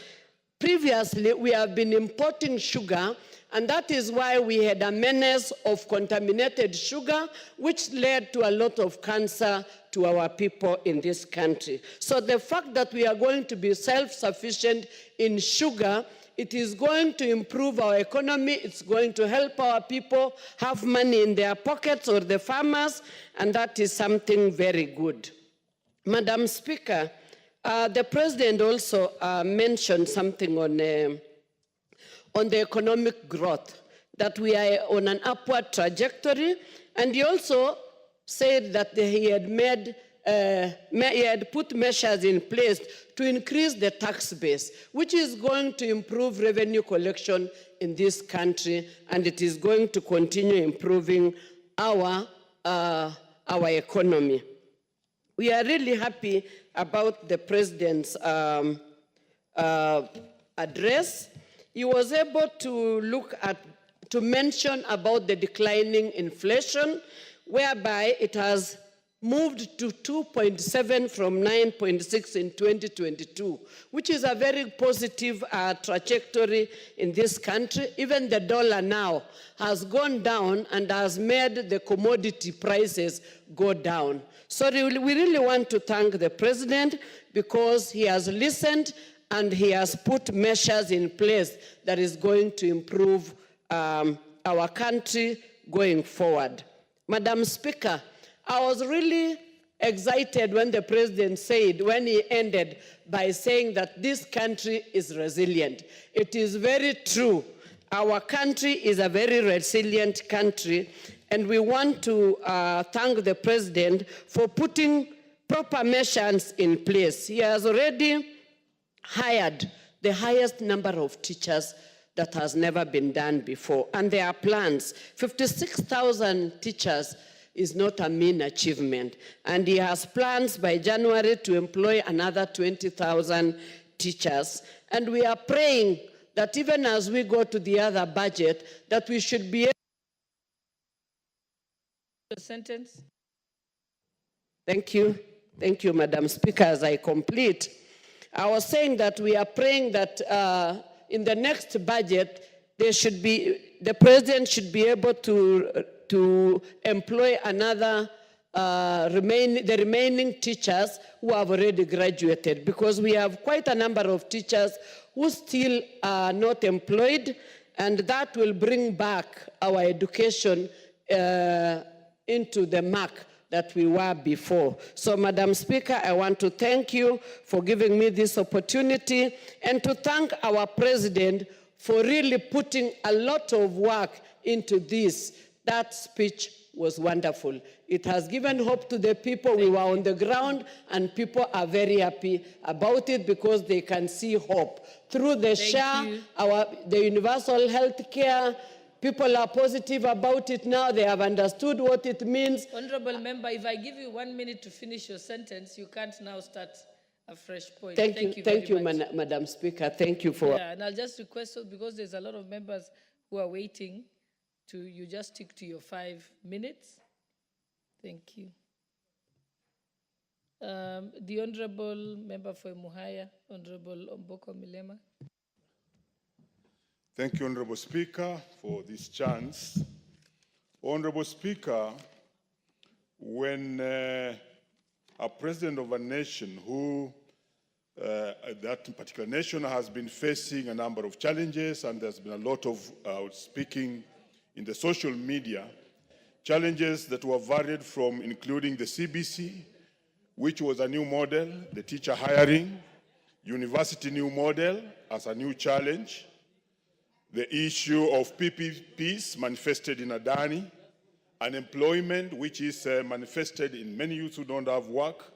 previously we have been importing sugar And that is why we had a menace of contaminated sugar, which led to a lot of cancer to our people in this country. So the fact that we are going to be self-sufficient in sugar, it is going to improve our economy, it's going to help our people have money in their pockets, or the farmers, and that is something very good. Madam Speaker, the President also mentioned something on the economic growth, that we are on an upward trajectory, and he also said that he had put measures in place to increase the tax base, which is going to improve revenue collection in this country, and it is going to continue improving our economy. We are really happy about the President's address. He was able to mention about the declining inflation, whereby it has moved to 2.7 from 9.6 in 2022, which is a very positive trajectory in this country. Even the dollar now has gone down and has made the commodity prices go down. So we really want to thank the President, because he has listened and he has put measures in place that is going to improve our country going forward. Madam Speaker, I was really excited when the President said, when he ended by saying that this country is resilient. It is very true. Our country is a very resilient country, and we want to thank the President for putting proper measures in place. He has already hired the highest number of teachers that has never been done before, and there are plans. 56,000 teachers is not a mean achievement, and he has plans by January to employ another 20,000 teachers. And we are praying that even as we go to the other budget, that we should be able The sentence. Thank you, Madam Speaker. As I complete, I was saying that we are praying that in the next budget, the President should be able to employ another, the remaining teachers who have already graduated, because we have quite a number of teachers who still are not employed, and that will bring back our education into the mark that we were before. So, Madam Speaker, I want to thank you for giving me this opportunity, and to thank our President for really putting a lot of work into this. That speech was wonderful. It has given hope to the people. We were on the ground, and people are very happy about it, because they can see hope. Through the SHA, the universal health care, people are positive about it now. They have understood what it means. Honorable Member, if I give you 1 minute to finish your sentence, you can't now start a fresh point. Thank you, Madam Speaker. Thank you for... Yeah, and I'll just request, because there's a lot of members who are waiting, you just stick to your 5 minutes. Thank you. The Honorable Member for Muhaya, Honorable Omboko Milema. Thank you, Honorable Speaker, for this chance. Honorable Speaker, when a president of a nation who, that particular nation has been facing a number of challenges, and there's been a lot of speaking in the social media, challenges that were varied from including the CBC, which was a new model, the teacher hiring, university new model as a new challenge, the issue of PPPs manifested in Adani, unemployment, which is manifested in many youths who don't have work,